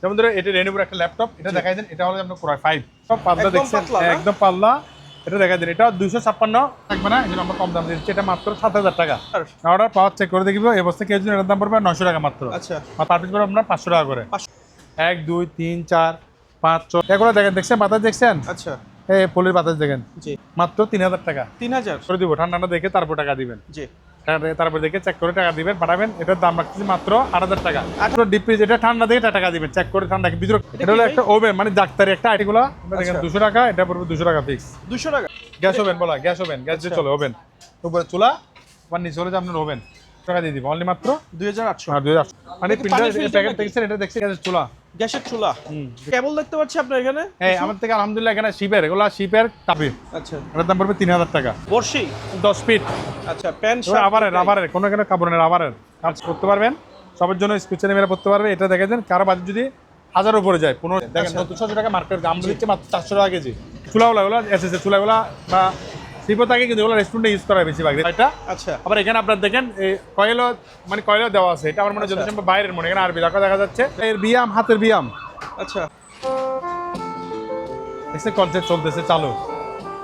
যেমন ধরো এটা রেনোভোর একটা ল্যাপটপ, এটা দেখাই দেন, এটা হলো আপনার কোরাই 5 সব পাল্লা দেখছেন, একদম পাল্লা। এটা দেখাই দেন, এটা 256 থাকবে না, এই আমরা কম দাম দিচ্ছি, এটা মাত্র 7000 টাকা। অর্ডার পাওয়ার চেক করে দেখবো এই অবস্থা কেউ যদি এটার দাম পড়বে 900 টাকা মাত্র। আচ্ছা, পার পিস পড়বে আপনার 500 টাকা করে। 1 2 3 4 5 6 এগুলো দেখেন, দেখছেন বাতাস দেখছেন? আচ্ছা, এই পলির বাতাস দেখেন, জি মাত্র 3000 টাকা। 3000 করে দিব, ঠান্ডাটা দেখে তারপর টাকা দিবেন। জি, তারপর দেখে চেক করে টাকা দিবেন, পাঠাবেন। এটার দাম রাখতেছি মাত্র 8000 টাকা। ডিপ ফ্রিজ, এটা ঠান্ডা দেখে টাকা দিবেন, চেক করে ঠান্ডা ভিতরে। এটা হলো একটা ওভেন, মানে ডাক্তারি একটা আইটেমগুলো দেখেন 200 টাকা, এটা পড়বে 200 টাকা ফিক্স। 200 টাকা। গ্যাস ওভেন বলা, গ্যাস ওভেন, গ্যাস দিয়ে চলে ওভেন, উপরে চুলা, আবার নিচে হলে যে আপনার ওভেন, টাকা দিয়ে দিব অনলি মাত্র 2800। আর 2000। মানে প্রিন্টার প্যাকেট দেখছেন, এটা দেখছেন গ্যাসের চুলা, গ্যাসের চুলা। কেবল দেখতে পাচ্ছি আপনার এখানে। হ্যাঁ আমার থেকে আলহামদুলিল্লাহ এখানে শিপের, এগুলো শিপের তাপি। আচ্ছা, এটার দাম পড়বে 3000 টাকা। বর্ষি 10 ফিট। আচ্ছা, প্যান্ট রাবারের কোনো এখানে কাপড়ের রাবারের কাজ করতে পারবেন, সবার জন্য স্পেশালি মেরা পড়তে পারবে। এটা দেখে দেন, কারো বাজেট যদি 1000 উপরে যায় 15 দেখেন 900 টাকা মার্কেট দাম দিচ্ছে মাত্র 400 টাকা কেজি। চুলাগুলো এগুলো এসএসএ চুলাগুলো বা শিল্প থাকে, কিন্তু এগুলো রেস্টুরেন্টে ইউজ করা বেশিরভাগ এটা। আচ্ছা, আবার এখানে আপনার দেখেন কয়েলও, মানে কয়েলও দেওয়া আছে, এটা আমার মনে হয় যত সম্ভব বাইরের মনে, এখানে আরবি লেখা দেখা যাচ্ছে, এর বিয়াম, হাতের বিয়াম। আচ্ছা, এসে কনসেপ্ট চলতেছে চালু,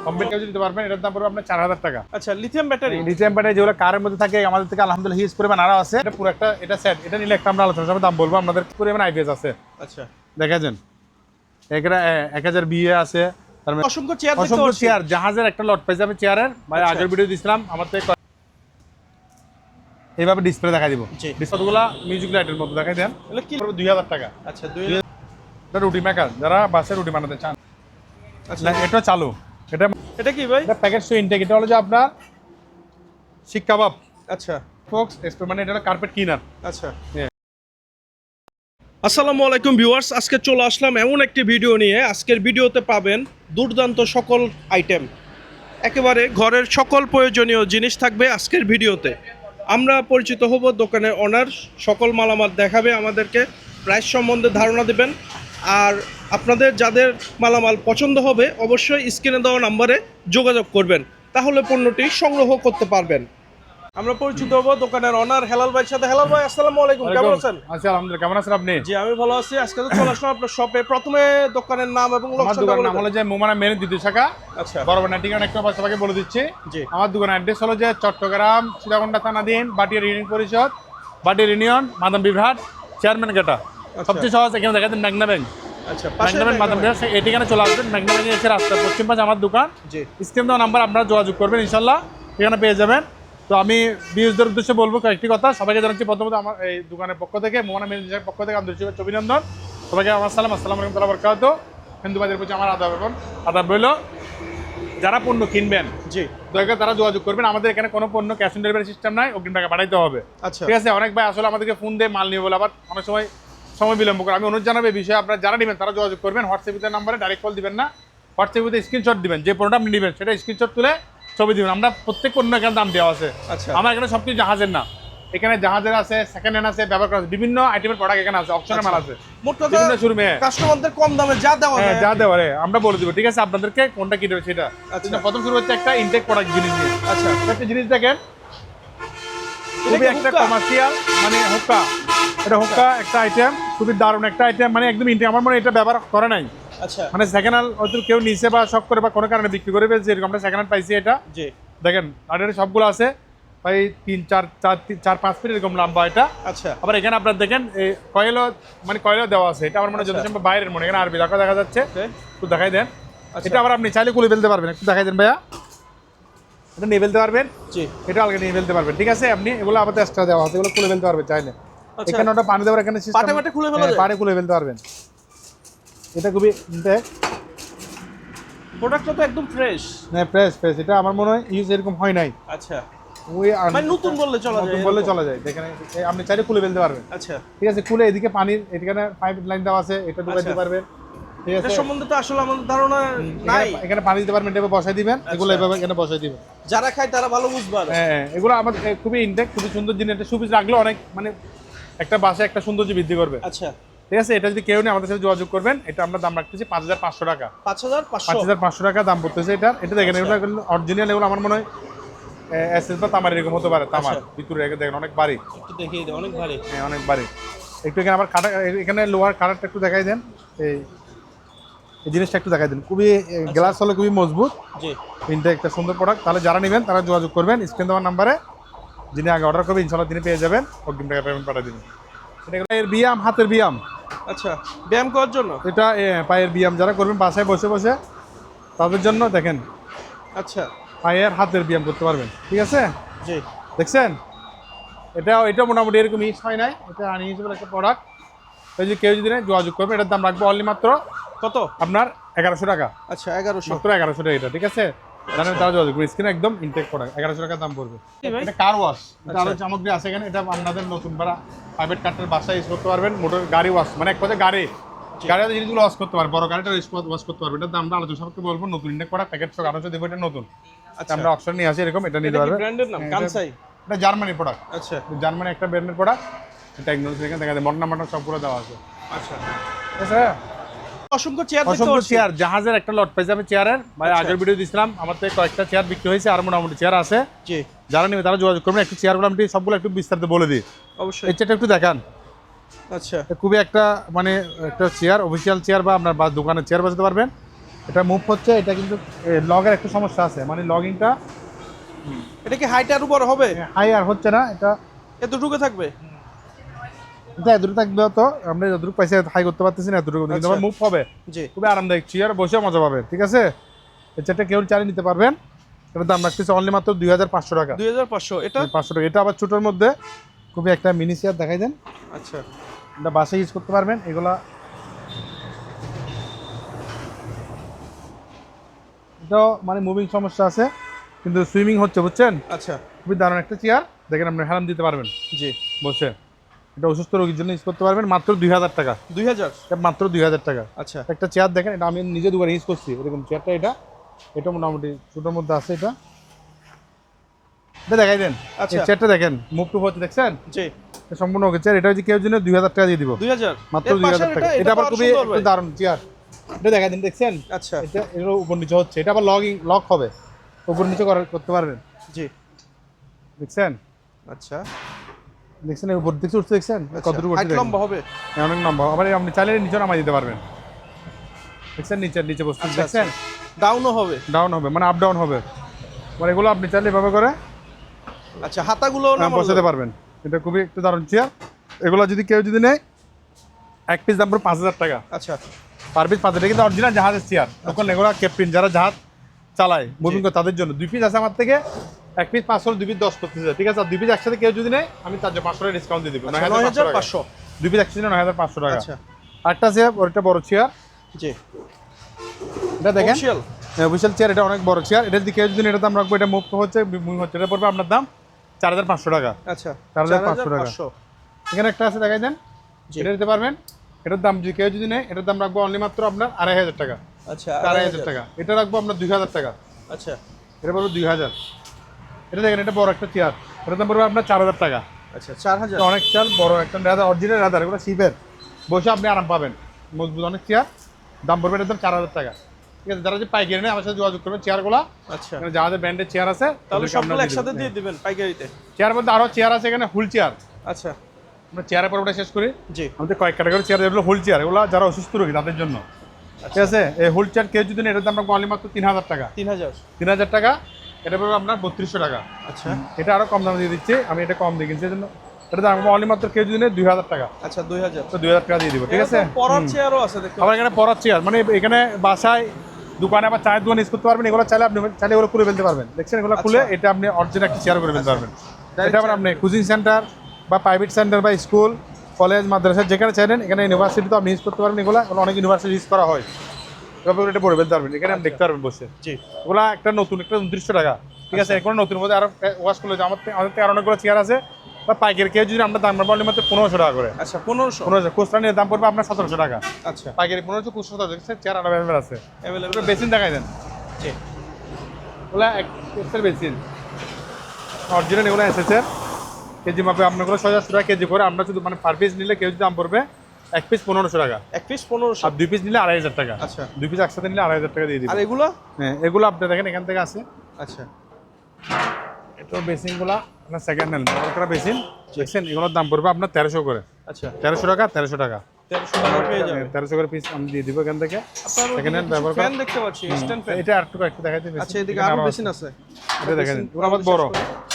কমপ্লিট কেউ দিতে পারবেন। এটার দাম পড়বে আপনার 4000 টাকা। আচ্ছা, লিথিয়াম ব্যাটারি। লিথিয়াম ব্যাটারি যেগুলো কারের মধ্যে থাকে, আমাদের থেকে আলহামদুলিল্লাহ হিউজ পরিমাণ আরও আছে। এটা পুরো একটা, এটা সেট, এটা নিলে একটা আমরা আলোচনা সব দাম বলবো। আপনাদের পরিমাণ আইপিএস আছে, আচ্ছা, দেখেছেন এখানে 1000 বিএ আছে। তার মানে অসংখ্য চেয়ার, অসংখ্য চেয়ার, জাহাজের একটা লট পাইছে আমি চেয়ারের, মানে আগের ভিডিও দিছিলাম আমার থেকে। এইভাবে ডিসপ্লে দেখা দিব, ডিসপ্লেগুলো মিউজিক লাইটের মতো দেখাই দেন, এগুলো কি? 2000 টাকা। আচ্ছা, 2000। এটা রুটি মেকার, যারা বাসে রুটি বানাতে চান। আচ্ছা, এটা চালু, এটা এটা কি ভাই? এটা প্যাকেট সু ইনটেক, এটা হলো যে আপনার শিক কাবাব আচ্ছা, ফোক্স মানে এটা হলো কার্পেট ক্লিনার। আচ্ছা। আসসালামু আলাইকুম ভিউয়ার্স, আজকে চলে আসলাম এমন একটি ভিডিও নিয়ে। আজকের ভিডিওতে পাবেন দুর্দান্ত সকল আইটেম, একেবারে ঘরের সকল প্রয়োজনীয় জিনিস থাকবে আজকের ভিডিওতে। আমরা পরিচিত হব দোকানের ওনার, সকল মালামাল দেখাবে আমাদেরকে, প্রাইস সম্বন্ধে ধারণা দেবেন। আর আপনাদের যাদের মালামাল পছন্দ হবে অবশ্যই স্ক্রিনে দেওয়া নাম্বারে যোগাযোগ করবেন, তাহলে পণ্যটি সংগ্রহ করতে পারবেন। আমরা পরিচিত হব দোকানের ওনার হেলাল ভাইয়ের সাথে। হেলাল ভাই, আসসালামু আলাইকুম, কেমন আছেন? আচ্ছা আলহামদুলিল্লাহ, কেমন আছেন আপনি? জি আমি ভালো আছি। আজকে তো চলে আসলাম আপনার শপে। প্রথমে দোকানের নাম এবং আমার দোকানের নাম হলো যে মোমানা মেন দ্বিতীয় শাখা। আচ্ছা, বরাবর ঠিকানা একটু সবাইকে বলে দিচ্ছি। জি, আমার দোকানের অ্যাড্রেস হলো যে চট্টগ্রাম সীতাকুণ্ডা থানাধীন বাটিয়ার ইউনিয়ন পরিষদ, বাটিয়ার ইউনিয়ন, মাদাম বিভ্রাট, চেয়ারম্যান গেটা। সবচেয়ে সহজ এখানে দেখাচ্ছেন মেঘনা ব্যাংক। আচ্ছা, মেঘনা ব্যাংক মাদাম বিভ্রাট, এই ঠিকানা চলে আসবেন। মেঘনা ব্যাংকে এসে রাস্তার পশ্চিম পাশে আমার দোকান। জি, স্ক্রিন দেওয়া নাম্বার আপনারা যোগাযোগ করবেন, ইনশাল্লাহ এখানে পেয়ে যাবেন। তো আমি ভিউজদের উদ্দেশ্যে বলবো কয়েকটি কথা। সবাইকে জানাচ্ছি প্রথমত আমার এই দোকানের পক্ষ থেকে, মোমানা মেন পক্ষ থেকে আন্তরিক অভিনন্দন। সবাইকে আমার সালাম, আসসালামু আলাইকুম ওয়া বারাকাতুহু। হিন্দু ভাইদের প্রতি আমার আদাব রইল। যারা পণ্য কিনবেন, জি, দয়া করে তারা যোগাযোগ করবেন। আমাদের এখানে কোনো পণ্য ক্যাশ অন ডেলিভারি সিস্টেম নাই, অগ্রিম টাকা পাঠাইতে হবে। আচ্ছা, ঠিক আছে? অনেক ভাই আসলে আমাদেরকে ফোন দিয়ে মাল নিয়ে বলে আবার অনেক সময় বিলম্ব করে। আমি অনুরোধ জানাবো এই বিষয়ে, আপনারা যারা নেবেন তারা যোগাযোগ করবেন। হোয়াটসঅ্যাপ নাম্বারে ডাইরেক্ট কল দিবেন না, হোয়াটসঅ্যাপে স্ক্রিনশট দিবেন, যে পণ্যটা আপনি নেবেন সেটা স্ক্রিনশট তুলে ছবি দিবেন। আমরা প্রত্যেক পণ্য এখানে দাম দেওয়া আছে। আচ্ছা, আমার এখানে সবকিছু জাহাজের না, এখানে জাহাজের আছে, সেকেন্ড হ্যান্ড আছে, ব্যবহার করা আছে, বিভিন্ন আইটেমের প্রোডাক্ট এখানে আছে, অপশনের মাল আছে, মোট কথা বিভিন্ন শোরুমে কাস্টমারদের কম দামে যা দেওয়া যায়, যা দেওয়া আমরা বলে দিব। ঠিক আছে, আপনাদেরকে কোনটা কি দেবে সেটা। আচ্ছা, প্রথম শুরু হচ্ছে একটা ইনটেক প্রোডাক্ট জিনিস দিয়ে। আচ্ছা, একটা জিনিস দেখেন, খুবই একটা কমার্শিয়াল, মানে হুক্কা। এটা হুক্কা একটা আইটেম, খুবই দারুণ একটা আইটেম, মানে একদম ইনটেক। আমার মনে হয় এটা ব্যবহার করে নাই, আচ্ছা, মানে সেকেন্ড হ্যান্ড হয়তো কেউ নিচে বা শখ করে বা কোনো কারণে বিক্রি করে ফেলছে, এরকম আমরা সেকেন্ড হ্যান্ড পাইছি। এটা জি, দেখেন, আর এটা সবগুলো আছে প্রায় 3-4-5 ফিট এরকম লম্বা এটা। আচ্ছা, আবার এখানে আপনার দেখেন কয়েলও দেওয়া আছে, এটা আমার মনে হয় যত সম্ভব বাইরের মনে, এখানে আরবি লেখা দেখা যাচ্ছে, একটু দেখাই দেন। এটা আবার আপনি চাইলে খুলে ফেলতে পারবেন, একটু দেখাই দেন ভাইয়া। এটা নিয়ে ফেলতে পারবেন, জি, এটা আলগা নিয়ে ফেলতে পারবেন। ঠিক আছে, আপনি এগুলো আমাদের এক্সট্রা দেওয়া আছে, এগুলো খুলে ফেলতে পারবেন চাইলে। এখানে ওটা পানি দেওয়ার এখানে পাটে খুলে ফেলা যায়, পানি খুলে ফেলতে পারবেন। এটা খুবই প্রোডাক্টটা তো একদম ফ্রেশ। হ্যাঁ, ফ্রেশ। এটা আমার মনে হয় ইউজ এরকম হয় নাই। আচ্ছা, ওই মানে নতুন বললে চলা যায়, দেখেন আপনি চাইলে খুলে ফেলতে পারবেন। আচ্ছা, ঠিক আছে, খুলে এদিকে পানির এখানে পাইপ লাইন দেওয়া আছে, এটা ঢুকাইতে পারবেন। ঠিক আছে, এর সম্বন্ধে তো আসলে আমাদের ধারণা নাই। এখানে পানি দিতে পারবেন, এটা বসাই দিবেন, এগুলো এভাবে এখানে বসাই দিবেন। যারা খায় তারা ভালো বুঝবে। হ্যাঁ, এগুলো আমাদের খুবই ইনটেক, খুবই সুন্দর জিনিস। এটা সুবিধা রাখলে অনেক, মানে একটা বাসে একটা সৌন্দর্য বৃদ্ধি করবে। আচ্ছা, ঠিক আছে, এটা যদি কেউ নেই আমাদের সাথে যোগাযোগ করবেন। এটা আমরা দাম রাখতেছি 5500 টাকা। 5500 টাকা দাম পড়তেছে এটা। এটা দেখেন, এগুলো অরিজিনাল, এগুলো আমার মনে হয় এসএস বা তামার এরকম হতে পারে। তামার ভিতরে দেখেন অনেক ভারী, একটু দেখিয়ে দে, অনেক ভারী। হ্যাঁ অনেক ভারী। একটু এখানে আবার কাটা, এখানে লোহার কাটারটা একটু দেখাই দেন, এই এই জিনিসটা একটু দেখাই দেন, খুবই গ্লাস হলো খুবই মজবুত, জি তিনটা একটা সুন্দর প্রোডাক্ট। তাহলে যারা নেবেন তারা যোগাযোগ করবেন স্ক্রিন দেওয়ার নাম্বারে, যিনি আগে অর্ডার করবেন ইনশাল্লাহ তিনি পেয়ে যাবেন, অগ্রিম টাকা পেমেন্ট পাঠিয়ে দিবেন। এটা এর ব্যায়াম, হাতের ব্যায়াম, আচ্ছা ব্যায়াম করার জন্য। এটা পায়ের ব্যায়াম যারা করবেন বাসায় বসে বসে তাদের জন্য দেখেন, আচ্ছা পায়ের হাতের ব্যায়াম করতে পারবেন, ঠিক আছে? জি দেখছেন এটা মোটামুটি এরকম ইউজ হয় নাই, এটা আনইউজেবল একটা প্রোডাক্ট। এই যে কেউ যদি নেয় যোগাযোগ করবে, এটার দাম রাখবো অনলি মাত্র কত? আপনার 1100 টাকা, আচ্ছা 1100 মাত্র 1100 টাকা এটা, ঠিক আছে? জানেন তারা যোগাযোগ করবে, স্ক্রিনে একদম ইনটেক প্রোডাক্ট 1100 টাকা দাম পড়বে। এটা কার ওয়াশ, এটা আরো সামগ্রী আছে এখানে, এটা আপনাদের নতুন ভাড়া প্রাইভেট কার্টের বাসায় ইউজ করতে পারবেন, মোটর গাড়ি ওয়াশ মানে এক কথা গাড়ির জিনিসগুলো ওয়াশ করতে পারবেন, বড় গাড়িটা ওয়াশ করতে পারবেন। এটার দামটা আলোচনা সাপেক্ষে বলবো, নতুন ইনটেক প্রোডাক্ট, প্যাকেট সহ 1100 দেবো, এটা নতুন। আচ্ছা আমরা অপশন নিয়ে আসি এরকম, এটা নিতে এটা কি পারবে। ব্র্যান্ডের নাম? কানসাই। এটা জার্মানি প্রোডাক্ট, আচ্ছা জার্মানি একটা ব্র্যান্ডের প্রোডাক্ট। এটা একদম এখানে দেখা যায় মটনা সবগুলো দেওয়া আছে, আচ্ছা ঠিক আছে? অসংখ্য চেয়ার দেখতে অসংখ্য পাচ্ছি। চেয়ার, জাহাজের একটা লট পাইছে আমি চেয়ারের, ভাই আচ্ছা। আগের ভিডিও দিয়েছিলাম, আমার থেকে কয়েকটা চেয়ার বিক্রি হয়েছে, আর মোটামুটি চেয়ার আছে। জি যারা নেবে তারা যোগাযোগ করবেন। একটু চেয়ারগুলো আমি সবগুলো একটু বিস্তারিত বলে দিই। অবশ্যই। এই চেয়ারটা একটু দেখান, আচ্ছা এটা খুবই একটা মানে একটা চেয়ার, অফিসিয়াল চেয়ার বা আপনার বা দোকানের চেয়ার বসাতে পারবেন। এটা মুভ হচ্ছে, এটা কিন্তু লগের একটু সমস্যা আছে, মানে লগিংটা এটা কি হাইট আর উপর হবে? হাই আর হচ্ছে না, এটা এতটুকু থাকবে? এটা এতটুকু থাকবে, তো আমরা যতটুকু পাইছে হাই করতে পারতেছি না, এতটুকু কিন্তু আচ্ছা। মুভ হবে, জি খুবই আরামদায়ক চেয়ার, বসে মজা পাবে, ঠিক আছে? এই চেয়ারটা কেউ চালিয়ে নিতে পারবেন, এটার দাম রাখতেছে অনলি মাত্র 2500 টাকা। 2500 এটা? 500 টাকা। এটা আবার ছোটোর মধ্যে খুবই একটা মিনি চেয়ার দেখাই দেন, আচ্ছা এটা বাসায় ইউজ করতে পারবেন। এগুলা এটাও মানে মুভিং সমস্যা আছে, কিন্তু সুইমিং হচ্ছে, বুঝছেন? আচ্ছা খুবই দারুণ একটা চেয়ার, দেখেন আপনি হেলান দিতে পারবেন জি বসে। এটা অসুস্থ রোগীর জন্য ইউজ করতে পারবেন, মাত্র 2000 টাকা। 2000? এটা মাত্র 2000 টাকা। আচ্ছা একটা চেয়ার দেখেন, এটা আমি নিজে দুবার ইউজ করছি এরকম চেয়ারটা, এটা মোটামুটি ছোটোর মধ্যে আছে। এটা দেখাই দেন, আচ্ছা। এই চেয়ারটা দেখেন মুভ টু হচ্ছে, দেখছেন? জি এটা সম্পূর্ণ ওকে চেয়ার, এটা হচ্ছে কেউ জন্য 2000 টাকা দিয়ে দিব, 2000 মাত্র 2000 টাকা। এটা আবার খুবই একটু দারুণ চেয়ার, এটা দেখাই দিন, দেখছেন? আচ্ছা এটা এর উপর নিচে হচ্ছে, এটা আবার লক হবে, উপর নিচে করতে পারবেন, জি দেখছেন? আচ্ছা দেখছেন এর উপর দিকে উঠছে, দেখছেন কতটুকু হাইট লম্বা হবে? অনেক লম্বা। আবার আপনি চাইলে নিচে নামাই দিতে পারবেন, দেখছেন? নিচে বসতে, আচ্ছা, দেখছেন? ডাউনও হবে? ডাউন হবে মানে আপ ডাউন হবে, মানে এগুলো আপনি চাইলে এভাবে করে আচ্ছা হাতাগুলো বসাতে পারবেন। এটা খুবই একটু দারুণ চেয়ার। এগুলো যদি কেউ যদি নেয়, এক পিস দাম পড়ে 5000 টাকা, আচ্ছা পার পিস 5000 টাকা, কিন্তু অরিজিনাল জাহাজের চেয়ার। তখন এগুলো ক্যাপ্টেন যারা জাহাজ চালায় মুভিং করে তাদের জন্য 2 পিস আছে আমার থেকে, এক পিস 500, 2 পিস 10 করতেছে, ঠিক আছে? আর 2 পিস একসাথে কেউ যদি নেয় আমি তার জন্য 500 টাকা ডিসকাউন্ট দিয়ে দিব, 9500। 2 পিস একসাথে 9500 টাকা। আচ্ছা আরেকটা চেয়ার, ওটা বড় চেয়ার, জি এটা দেখেন অফিশিয়াল অফিসিয়াল চেয়ার, এটা অনেক বড় চেয়ার। এটা যদি কেউ যদি এটার দাম রাখবো, এটা মুভ হচ্ছে, এটা পড়বে আপনার দাম 4500 টাকা। আচ্ছা 4500 টাকা। 4500 এখানে একটা আছে দেখাই দেন, জি এটা দিতে পারবেন। এটার দাম যদি কেউ যদি নেয়, এটার দাম রাখবো অনলি মাত্র আপনার 2500 টাকা। আচ্ছা 2500 টাকা। এটা রাখবো আপনার 2000 টাকা। আচ্ছা এটা পড়বে 2000। এটা দেখেন, এটা বড় একটা চেয়ার, এটার দাম পড়বে আপনার 4000 টাকা। আচ্ছা 4000 এটা অনেক চেয়ার, বড় একটা লেদার, অরিজিনাল লেদার, এগুলো শিপের, বসে আপনি আরাম পাবেন, মজবুত অনেক চেয়ার। দাম পড়বে এটার দাম 4000 টাকা, ঠিক আছে? যারা যে পাইকারি নেয় আমার সাথে যোগাযোগ করবেন। চেয়ারগুলো আচ্ছা এখানে যাদের ব্র্যান্ডের চেয়ার আছে তাহলে সবগুলো একসাথে দিয়ে দিবেন পাইকারিতে? চেয়ার মধ্যে আরও চেয়ার আছে এখানে, হুল চেয়ার। আচ্ছা আমরা চেয়ারের পর্বটা শেষ করি। জি আমাদের কয়েক ক্যাটাগরি চেয়ার, যেগুলো হুল চেয়ার, এগুলো যারা অসুস্থ রোগী তাদের জন্য, ঠিক আছে? এই হুল চেয়ার কেউ যদি নেয়, এটার দাম রাখবো অনলি মাত্র 3000 টাকা। 3000 টাকা। এটা পড়বে আপনার 3200 টাকা। আচ্ছা এটা আরও কম দামে দিয়ে দিচ্ছি আমি, এটা কম দিয়ে কিনছি, এই জন্য এটা দাম অনলি মাত্র কেউ যদি নেয় 2000 টাকা। আচ্ছা 2000 তো 2000 টাকা দিয়ে দিব, ঠিক আছে? পরার চেয়ারও আছে দেখতে আবার এখানে পড়ার চেয়ার, মানে এখানে বাসায় দোকানে আবার চায়ের দোকান ইউজ করতে পারবেন। এগুলো চাইলে আপনি চাইলে এগুলো খুলে ফেলতে পারবেন, দেখছেন? এগুলো খুলে এটা আপনি অরিজিনাল একটা চেয়ার করে ফেলতে পারবেন। এটা আবার আপনি কোচিং সেন্টার বা প্রাইভেট সেন্টার বা স্কুল, কলেজ, মাদ্রাসা যেখানে চাইলেন, এখানে ইউনিভার্সিটিতে আপনি ইউজ করতে পারবেন। এগুলো অনেক ইউনিভার্সিটি ইউজ করা হয়, এভাবে এটা পড়ে ফেলতে পারবেন। এখানে আপনি দেখতে পারবেন বসে। জি এগুলো একটা নতুন, একটা 2900 টাকা, ঠিক আছে? এগুলো নতুন মধ্যে আরও ওয়াশ করলে আমাদের আরও অনেকগুলো চেয়ার আছে, বা পাইকারি কেউ যদি আমরা দাম রাখবো মাত্র 1500 টাকা করে। আচ্ছা 1500 খুচরা নিয়ে দাম পড়বে আপনার 1700 টাকা। আচ্ছা পাইকারি 1500, খুচরা 1700। চেয়ার অ্যাভেলেবেল আছে, अवेलेबल বেসিন দেখাই দেন। জি ওগুলো এক এক্সের বেসিন, অরিজিনাল এগুলো এসেছের কেজি মাপে আপনাগুলো 6000 টাকা কেজি করে। আমরা শুধু মানে পার পিস নিলে কেউ যদি দাম পড়বে এক পিস 1500 টাকা, এক পিস 1500 আর 2 পিস নিলে 2500 টাকা। আচ্ছা 2 পিস একসাথে নিলে 2500 টাকা দিয়ে দিবেন। আর এগুলো? হ্যাঁ, এগুলো আপনি দেখেন এখান থেকে আছে। আচ্ছা এটা বেসিনগুলো আপনার সেকেন্ড হ্যান্ড বড় করা বেসিন দেখছেন, এগুলোর দাম পড়বে আপনার 1300 করে। আচ্ছা 1300 টাকা 1300 টাকা 1300 টাকা পেয়ে যাবেন। 1300 করে পিস আমি দিয়ে দিব এখান থেকে। আপনার সেকেন্ড হ্যান্ড ব্যবহার করা ফ্যান দেখতে পাচ্ছি, স্ট্যান্ড ফ্যান। এটা একটু দেখাইতে বেশি। আচ্ছা এদিকে আরো বেসিন আছে। এটা দেখেন এগুলো আবার বড়,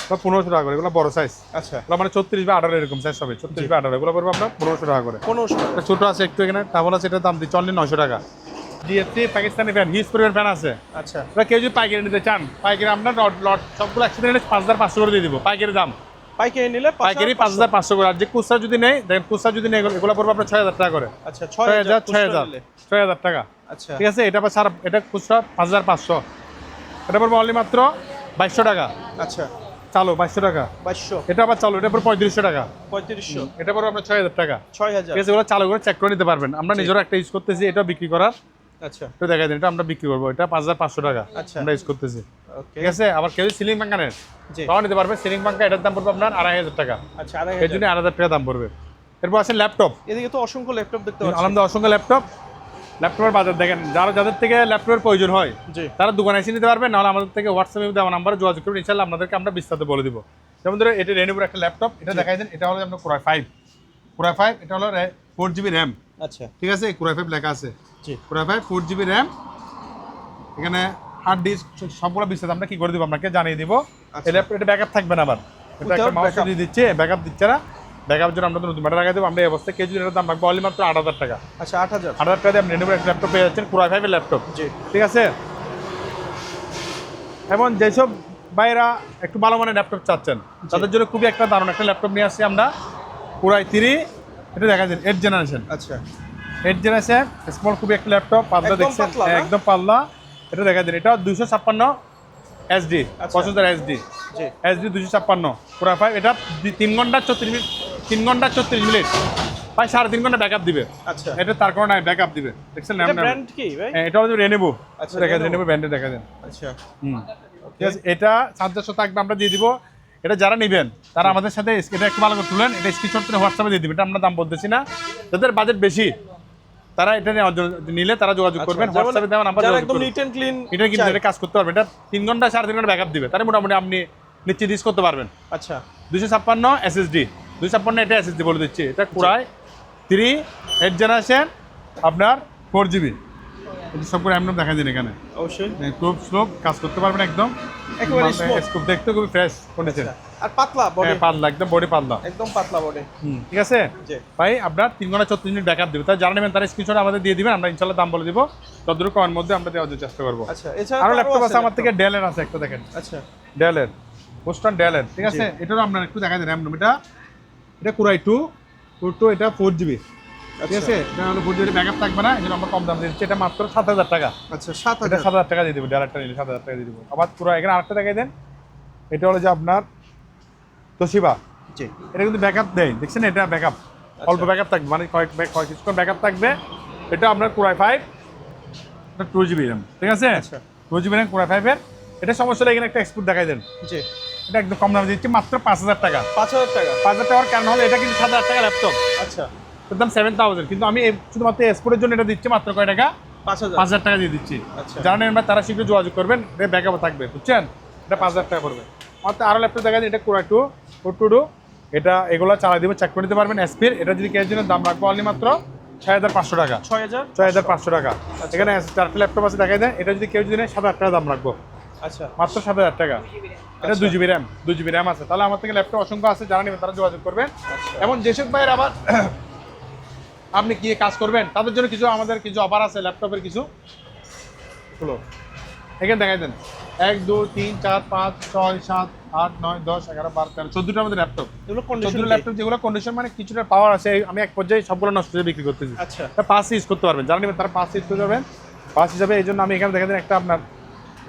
এটা 1500 টাকা করে, এগুলো বড় সাইজ। আচ্ছা এগুলো মানে 34 বা 18 এরকম সাইজ হবে, 34 বা 18 এগুলো পড়বে আপনার 1500 টাকা করে। 1500 টাকা। এটা ছোট আছে একটু, এখানে টাবল আছে, এটার দাম দিচ্ছে অনলি 900 টাকা। জিএফটি পাকিস্তানি ফ্যান, হিউজ পরিমাণ ফ্যান আছে। আচ্ছা এবার কেউ যদি পাইকারি নিতে চান, পাইকারি আপনার লট সবগুলো একসাথে নিলে 5500 করে দিয়ে দিব পাইকারি দাম। পাইকারি নিলে পাইকারি 5500 করে, আর যে কুচরা যদি নেই দেখেন, কুচরা যদি নেই এগুলো পড়বে আপনার 6000 টাকা করে। আচ্ছা 6000 টাকা। আচ্ছা ঠিক আছে, এটা আবার সারা এটা খুচরা 5500, এটা পড়বে অনলি মাত্র 2200 টাকা। আচ্ছা চালু 2200 টাকা। 2200 এটা আবার চালু, এটা পড়বে 3500 টাকা। 3500 এটা পড়বে আপনার 6000 টাকা। 6000। ঠিক আছে, এগুলো চালু করে চেক করে নিতে পারবেন। আমরা নিজেরা একটা ইউজ করতেছি, এটা বিক্রি করার, আচ্ছা এটা দেখাই দিন, এটা আমরা বিক্রি করবো, এটা 5500 টাকা আচ্ছা। আমরা ইউজ করতেছি। ওকে ঠিক আছে, আবার কেউ সিলিং পাঙ্খা নেন জি। তাও নিতে পারবে। সিলিং পাঙ্খা এটার দাম পড়বে আপনার 2500 টাকা। আচ্ছা এর জন্য 2500। 8000 টাকা দাম পড়বে। এরপর আছে ল্যাপটপ। এদিকে তো অসংখ্য ল্যাপটপ দেখতে পাচ্ছি। আলহামদুলিল্লাহ অসংখ্য ল্যাপটপ, ল্যাপটপের বাজার দেখেন। যাদের থেকে ল্যাপটপের প্রয়োজন হয় জি তারা দোকানে এসে নিতে পারবেন, নাহলে আমাদের থেকে হোয়াটসঅ্যাপে দেওয়া নাম্বারে যোগাযোগ করবেন, ইনশাআল্লাহ আপনাদেরকে আমরা বিস্তারিত বলে দিব। যেমন ধরো এটা রেনোভোর একটা ল্যাপটপ, এটা দেখাই দেন। এটা হলো আপনার Core i5, Core i5, এটা হলো 4GB র্যাম। আচ্ছা ঠিক আছে, Core i5 লেখা আছে, জি Core i5 4GB র্যাম। এখানে হার্ড ডিস্ক সবগুলো বিস্তারিত আমরা কি করে দিব আপনাকে জানিয়ে দিব। আচ্ছা। এটা ব্যাকআপ থাকবে না, আবার এটা একটা Without মাউস backup? দিয়ে দিচ্ছে, ব্যাকআপ দিচ্ছে না। ব্যাকআপের জন্য আমরা নতুন ব্যাটারি লাগাই দেবো। আমরা এই অবস্থায় কেজি এটার দাম রাখবো অনলি মাত্র 8000 টাকা। আচ্ছা 8000। 8000 টাকা দিয়ে আপনি রেনোভোর একটা ল্যাপটপ পেয়ে যাচ্ছেন, Core i5 এর ল্যাপটপ। জি ঠিক আছে, এবং যেসব ভাইরা একটু ভালো মানের ল্যাপটপ চাচ্ছেন তাদের জন্য খুবই একটা দারুণ একটা ল্যাপটপ নিয়ে আসছি আমরা, Core i3। এটা দেখা যায় 8 জেনারেশন, আচ্ছা 8 জেনারেশন স্মল, খুবই একটা ল্যাপটপ, পাতলা একদম দেখছেন, পাতলা না? একদম পাতলা। এটা দেখা যায়, এটা 256 এসডি, আচ্ছা। 55 এসডি, জি এসডি 256 Core i5। এটা 3 ঘন্টা 34 মিনিট, 3 ঘন্টা 34 মিনিট, প্রায় 3.5 ঘন্টা ব্যাকআপ দিবে। আচ্ছা এটা তার কোনো নাই, ব্যাকআপ দিবে। দেখছেন এটা ব্র্যান্ড কি ভাই? এটা হচ্ছে রেনোভো। আচ্ছা, দেখা যায় Lenovo। রেনোভো ব্র্যান্ডে দেখা যায়। আচ্ছা ঠিক আছে, এটা 700 থাকবে, আমরা দিয়ে দিব। এটা যারা নেবেন তারা আমাদের সাথে এটা একটু ভালো করে তুলেন, এটা স্ক্রিনশট করে হোয়াটসঅ্যাপে দিয়ে দিবেন। এটা আমরা দাম বলতেছি না, যাদের বাজেট বেশি তারা এটা নিলে তারা যোগাযোগ করবেন, হোয়াটসঅ্যাপে দেওয়া নাম্বার যারা যোগাযোগ একদম করবেন। নিট এন্ড ক্লিন এটা কিন্তু এটা কাজ করতে পারবেন, এটা 3 ঘন্টা 3.5 ঘন্টা ব্যাকআপ দিবে, তাহলে মোটামুটি আপনি নিশ্চিত ইউজ করতে পারবেন। আচ্ছা 256 এসএসডি, 256 এটা এসএসডি বলে দিচ্ছি। এটা Core i3 8 জেনারেশন আপনার 4GB। এটা সবগুলো এমন দেখা দিন এখানে, অবশ্যই খুব স্লো কাজ করতে পারবেন একদম। একেবারে smooth। স্কুপ দেখতে খুবই ফ্রেশ কন্ডিশন। আর পাতলা বডি, পাতলা একদম, বডি পাতলা, একদম পাতলা বডি। ঠিক আছে জি ভাই। আপনার 3 ঘন্টা 34 মিনিট ব্যাকআপ দেবে, তাই যারা নেবেন তারা স্ক্রিনশট আমাদের দিয়ে দিবেন, আমরা ইনশাআল্লাহ দাম বলে দিব, ততটুকু কমের মধ্যে আমরা দেওয়ার চেষ্টা করবো। আচ্ছা এছাড়া আরো তো ল্যাপটপ আছে আমার laptop। থেকে, ডেলের আছে একটা দেখেন, আচ্ছা ডেলের পোস্টার ডেলের। ঠিক আছে, এটারও আপনার একটু দেখা যায় র্যাম। এটা Core i2, এটা 4GB। ঠিক আছে, এটা হলো 4GB ব্যাকআপ থাকবে না, এই জন্য আমরা কম দাম দিচ্ছি। এটা মাত্র 7000 টাকা। আচ্ছা এটা 7000। 7000 টাকা দিয়ে দেবো, ডেলারটা নিলে 7000 টাকা দিয়ে দেবো। আবার পুরো এখানে আরেকটা দেখাই দেন, এটা হলো যে আপনার তোশিবা। জি এটা কিন্তু ব্যাকআপ দেয়, দেখছেন, এটা ব্যাকআপ অল্প ব্যাকআপ থাকবে, মানে কয়েক কিছুক্ষণ ব্যাকআপ থাকবে। এটা আপনার Core i5, এটা 2GB র্যাম। ঠিক আছে, আচ্ছা 2GB র্যাম Core i5 এর। এটা সমস্যা হলে এখানে একটা এক্সপোর্ট দেখাই দেন, জি এটা একদম কম দামে দিচ্ছি, মাত্র 5000 টাকা। 5000 টাকা। 5000 টাকার কারণ হলো এটা কিন্তু 7000 টাকা ল্যাপটপ, আচ্ছা এর দাম 7000, কিন্তু আমি শুধুমাত্র এক্সপোর্টের জন্য এটা দিচ্ছি মাত্র কয় টাকা, 5000। 5000 টাকা দিয়ে দিচ্ছি। আচ্ছা যারা নেবেন তারা শীঘ্র যোগাযোগ করবেন, এটা ব্যাকআপ থাকবে, বুঝছেন। এটা 5000 টাকা পড়বে। মাত্র আরও ল্যাপটপ দেখা যায়, এটা Core i2, Core 2, এটা এগুলো চালাই দিব, চেক করে নিতে পারবেন এসপির। এটা যদি কেউ জন্য দাম রাখবো অনলি মাত্র 6500 টাকা। 6500 টাকা। এখানে 4টা ল্যাপটপ আছে দেখাই দেন, এটা যদি কেউ যদি নেয় 7000 টাকা দাম রাখবো, আচ্ছা মাত্র 7000 টাকা। এটা 2GB র্যাম, 2GB র্যাম আছে। তাহলে আমার থেকে ল্যাপটপ অসংখ্য আছে, যারা নেবেন তারা যোগাযোগ করবেন। এবং যেসব ভাইয়ের আবার আপনি কি কাজ করবেন তাদের জন্য কিছু আমাদের কিছু অফার আছে, ল্যাপটপের কিছু হলো এখানে দেখাই দেন। 1 2 3 4 5 6 7 8 9 10 11 12 13 14টার মধ্যে ল্যাপটপ। এগুলো কন্ডিশন 14 ল্যাপটপ যেগুলো কন্ডিশন মানে কিছুটা পাওয়ার আছে, আমি এক পর্যায়ে সবগুলো নষ্ট করে বিক্রি করতেছি। আচ্ছা এটা 5 ইউজ করতে পারবেন, যারা নেবেন তারা 5 ইউজ করতে পারবেন। 5 হিসাবে এই জন্য আমি এখানে দেখা দেন একটা আপনার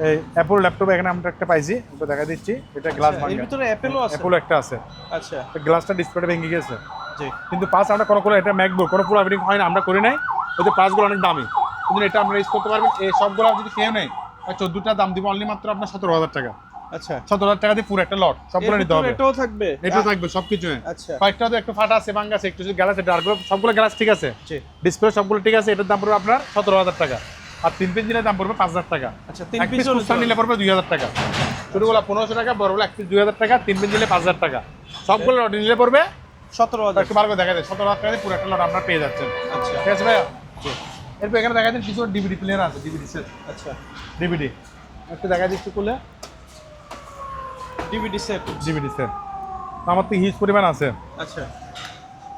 এই অ্যাপল ল্যাপটপ এখানে আমরা একটা পাইছি, এটা দেখা দিচ্ছি। এটা গ্লাস এর ভাঙা, ভিতরে অ্যাপেলও আছে। অ্যাপল একটা আছে, আচ্ছা গ্লাসটা ডিসপ্লেটা ভেঙে গেছে। জি কিন্তু 5 আমরা কোনো এটা ম্যাকবুক কোনো পুরো এভরিথিং হয় না, আমরা করি নাই। ওদের 5গুলো অনেক দামি, কিন্তু এটা আমরা ইউজ করতে পারবেন। এই সবগুলো যদি কেউ নেই 14টা দাম দিব অনলি মাত্র আপনার 17000 টাকা। আচ্ছা 17000 টাকা দিয়ে পুরো একটা লট সবগুলো নিতে হবে। এটাও থাকবে, এটা থাকবে সবকিছু। আচ্ছা কয়েকটা তো একটু ফাটা আছে, ভাঙা আছে, একটু যদি গ্লাস এটা আর সবগুলো গ্লাস ঠিক আছে, জি ডিসপ্লে সবগুলো ঠিক আছে। এটার দাম পড়বে আপনার 17000 টাকা। আর 3 পিস নিলে দাম পড়বে 5000 টাকা। আচ্ছা, 3 3 পিস পিস খুচরা নিলে পড়বে 2000 টাকা। ছোটগুলো 1500 টাকা, বড়গুলো 1 পিস 2000 টাকা, 3 পিস নিলে 5000 টাকা। সবগুলো লট নিলে পড়বে 17000। একটু ভালো করে দেখা যায় 17000 টাকা দিয়ে পুরো একটা লট আপনারা পেয়ে যাচ্ছেন। আচ্ছা ঠিক আছে ভাইয়া? এরপর এখানে দেখা যাচ্ছে কিছু ডিভিডি প্লেয়ার আছে, ডিভিডি সেট। আচ্ছা, ডিভিডি একটু দেখা দিচ্ছি খুলে, ডিভিডি সেট। ডিভিডি সেট আমার তো হিউজ পরিমাণ আছে, আচ্ছা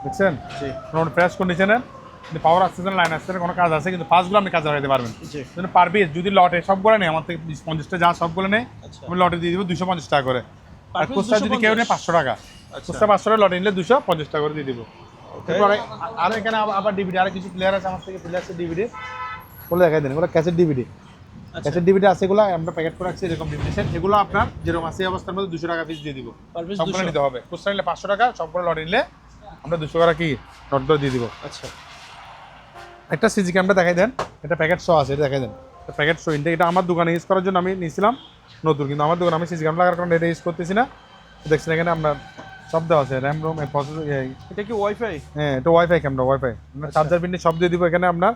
দেখছেন? জি মোটামুটি ফ্রেশ কন্ডিশনের, কিন্তু পাওয়ার আসতেছে না, লাইন আসতেছে না, কোনো কাজ আছে, কিন্তু পাঁচগুলো আপনি কাজে লাগাতে পারবেন। জি। কিন্তু পার পিস যদি লটে সবগুলো নেই, আমার থেকে 50টা যা সবগুলো নেই, আচ্ছা, আমি লটে দিয়ে দিব 250 টাকা করে। Per আর piece খুচরা যদি কেউ 250? নেই 500 টাকা, আচ্ছা খুচরা 500 টাকা, লটে নিলে 250 টাকা করে দিয়ে দিব। ওকে। এরপরে আর এখানে আবার ডিভিডি, আর কিছু প্লেয়ার আছে আমার থেকে, প্লেয়ার আছে ডিভিডি, ওগুলো দেখাই দেন। এগুলো ক্যাসেট ডিভিডি, আচ্ছা, ক্যাসেট ডিভিডি আছে, এগুলো আমরা প্যাকেট করে রাখছি এরকম ডিভিডি সেট। এগুলো আপনার যেরকম আছে এই অবস্থার মধ্যে 200 টাকা পিস দিয়ে দিব। পার পিস সবগুলো 200। নিতে হবে, খুচরা নিলে 500 টাকা, সবগুলো লটে নিলে আমরা 200 টাকা কি লট করে দিয়ে দিব। আচ্ছা একটা সিজি ক্যামেরা দেখাই দেন, এটা প্যাকেট শো আছে, এটা দেখাই দেন। প্যাকেট শো এটা আমার দোকানে ইউজ করার জন্য আমি নিয়েছিলাম নতুন, কিন্তু আমার দোকানে আমি সিজি ক্যামেরা লাগার কারণে এটা ইউজ করতেছি না। দেখছেন এখানে আপনার সব দেওয়া আছে, র্যাম রোম প্রসেসর। এটা কি ওয়াইফাই? হ্যাঁ, এটা ওয়াইফাই ক্যামেরা, ওয়াইফাই। আপনার চার্জার পিন সব দিয়ে দিব এখানে। আপনার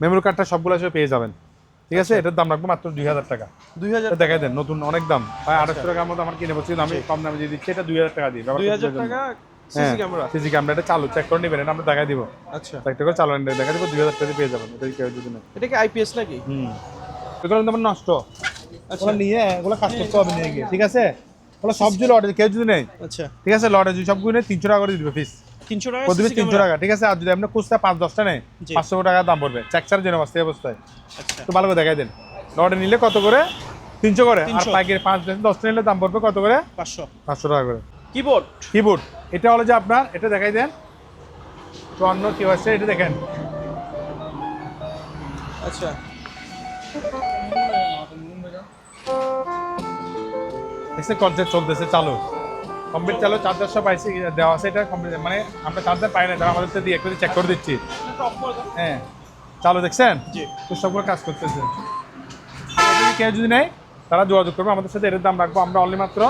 মেমোরি কার্ডটা সবগুলো হিসেবে পেয়ে যাবেন। ঠিক আছে? এটার দাম রাখবো মাত্র 2000 টাকা। 2000 দেখাই দেন, নতুন অনেক দাম, প্রায় 800 টাকার মতো আমার কিনে বলছি, আমি কম দামে দিয়ে দিচ্ছি। এটা 2000 টাকা দিই। 2000 টাকা সিসি ক্যামেরা। সিসি ক্যামেরা, এটা চালু চেক করে নেবেন, এটা আমরা দেখাই দিব। আচ্ছা, একটা করে চালু দেখা দিব, 2000 টাকা দিয়ে পেয়ে যাবেন। এটা কেউ যদি না, এটা কি আইপিএস নাকি? এগুলো কিন্তু আমার নষ্ট, আচ্ছা ওগুলো নিয়ে ওগুলো কাজ করতে হবে নিয়ে গিয়ে। ঠিক আছে? ওগুলো সব যদি লটে কেউ যদি নেই, আচ্ছা, ঠিক আছে, লটে যদি সবগুলো নেই 300 টাকা করে দিয়ে দিবে পিস। 300 টাকা প্রতিদিন সিসি 300 ক্যামেরা। টাকা। ঠিক আছে? আর যদি আপনি খুচরা 5-10টা নেই, জি। 500 টাকা দাম পড়বে। চেকচার জন্য অবস্থায় অবস্থায় আচ্ছা, একটু ভালো করে দেখাই দেন। লটে নিলে কত করে? 300 করে। আর 300 পাইকারি 5-10টা নিলে দাম পড়বে কত করে? 500। 500 টাকা করে। কিবোর্ড। কিবোর্ড এটা হলো যে আপনার, এটা দেখাই দেন 54 কি হচ্ছে, এটা দেখেন। আচ্ছা, দেখছেন কনসেপ্ট চলতেছে, চালু কমপ্লিট চালু, চার্জার সব পাইছি দেওয়া আছে। এটা কমপ্লিট, মানে আমরা চার্জার পাই না, তারা আমাদের তো দিয়ে একটু চেক করে দিচ্ছি। অফ করে দাও। হ্যাঁ, চালু, দেখছেন জি। তো সবগুলো কাজ করতেছে। এটা যদি কেউ যদি নেই, তারা যোগাযোগ করবে আমাদের সাথে। এটার দাম রাখবো আমরা অনলি মাত্র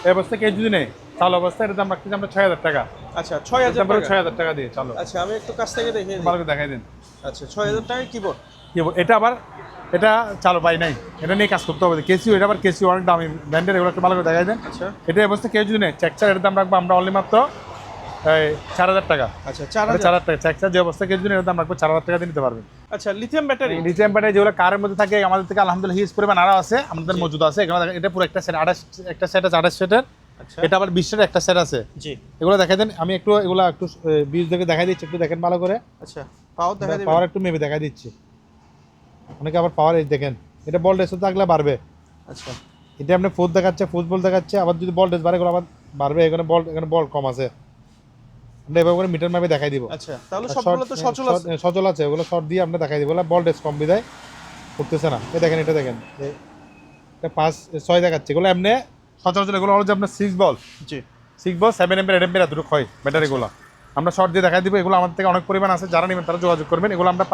এই অবস্থায়, কেউ যদি নেই চালু অবস্থায়, এটার দাম রাখতেছি আমরা 6000 টাকা। আচ্ছা, 6000 টাকা। 6000 টাকা দিয়ে চালু। আচ্ছা, আমি একটু কাছ থেকে দেখে দিই। ভালো করে দেখাই দিন। আচ্ছা, 6000 টাকা কিবোর্ড। এটা আবার এটা চালু পাই নাই, এটা নিয়ে কাজ করতে হবে। কেসিও, এটা আবার কেসিও অনেক দামি ব্র্যান্ডের, এগুলো একটু ভালো করে দেখাই দেন। আচ্ছা এটা অবস্থা কেউ যদি নেই, চেকচার এটার দাম রাখবো আমরা অনলি মাত্র 4000 টাকা। আচ্ছা, 4000 টাকা চেকচার যে অবস্থা কেউ যদি এটার দাম রাখবো 4000 টাকা দিয়ে নিতে পারবেন। আচ্ছা, লিথিয়াম ব্যাটারি। লিথিয়াম ব্যাটারি যেগুলো কারের মধ্যে থাকে, আমাদের থেকে আলহামদুলিল্লাহ হিউজ পরিমাণ আরও আছে, আমাদের মজুদ আছে। এখানে দেখেন, এটা পুরো একটা সেট, 28 একটা সেট আছে, 28 সেটের। আচ্ছা, এটা আবার 20 সেটের একটা সেট আছে। জি। এগুলো দেখাই দেন, আমি একটু এগুলো একটু 20 থেকে দেখাই দিচ্ছি, একটু দেখেন ভালো করে। আচ্ছা, পাওয়ার দেখা দিবেন। পাওয়ার একটু মেবি দেখাই দিচ্ছি। অনেকে আবার পাওয়ার এই দেখেন, এটা ভোল্টেজ থাকলে বাড়বে। আচ্ছা, এটা আপনি ফুট দেখাচ্ছে, ফুটবল দেখাচ্ছে, আবার যদি ভোল্টেজ বাড়ে এগুলো আবার বাড়বে। এখানে বল কম আছে, আমরা এভাবে করে মিটার মাপে দেখাই দিব। আচ্ছা, তাহলে সবগুলো তো সচল আছে। সচল আছে, ওগুলো শর্ট দিয়ে আমরা দেখাই দিব। ভোল্টেজ কম বিদায় করতেছে না। এই দেখেন, এটা দেখেন, এটা 5-6 দেখাচ্ছে। এগুলো এমনি সচরাচর এগুলো হলো যে আপনার 6 বল, জি। 6 বল 7 এম্পিয়ার 8 এম্পিয়ার এতটুকু হয় ব্যাটারিগুলো। আমরা শর্ট দিয়ে দেখাই দিব। এগুলো আমাদের থেকে অনেক পরিমাণ আছে, যারা নেবেন তারা যোগাযোগ করবেন। এগুলো আমরা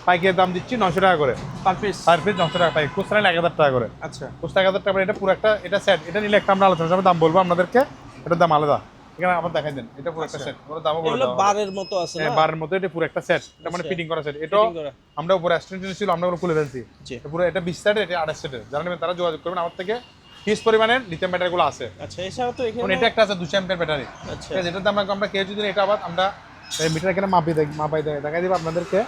পাইকারি দাম দিচ্ছি 900 টাকা করে পার পিস। পার পিস, 900 টাকা পাই। খুচরা নিলে 1000 টাকা করে। আচ্ছা, খুচরা 1000 টাকা করে। এটা পুরো একটা, এটা সেট, এটা নিলে একটা আমরা আলোচনা সভায় দাম বলবো আপনাদেরকে, এটার দাম আলাদা। এখানে আমার দেখাই দেন, এটা পুরো একটা সেট, ওর দামও বলে এগুলো দেওয়া হবে। বারের মতো আছে না? হ্যাঁ, বারের মতো। এটা পুরো একটা সেট, এটা মানে আচ্ছা। ফিটিং করা সেট। এটাও Fitting করা। আমরা উপরে রেস্টুরেন্ট ছিল, আমরা ওগুলো খুলে ফেলছি। জি। এটা পুরো, এটা 20 সেটের, এটা 28 সেটের। যারা নেবেন তারা যোগাযোগ করবেন আমার থেকে। হিউজ পরিমাণের লিথিয়াম ব্যাটারিগুলো আছে। আচ্ছা, এছাড়া তো যেমন এখানে এটা একটা আছে 200 অ্যাম্পিয়ার ব্যাটারি। আচ্ছা, ঠিক আছে? এটার দাম রাখবো আমরা, কেউ যদি এটা আবার আমরা মিটার এখানে মাপাই দেখাই দিব আপনাদেরকে।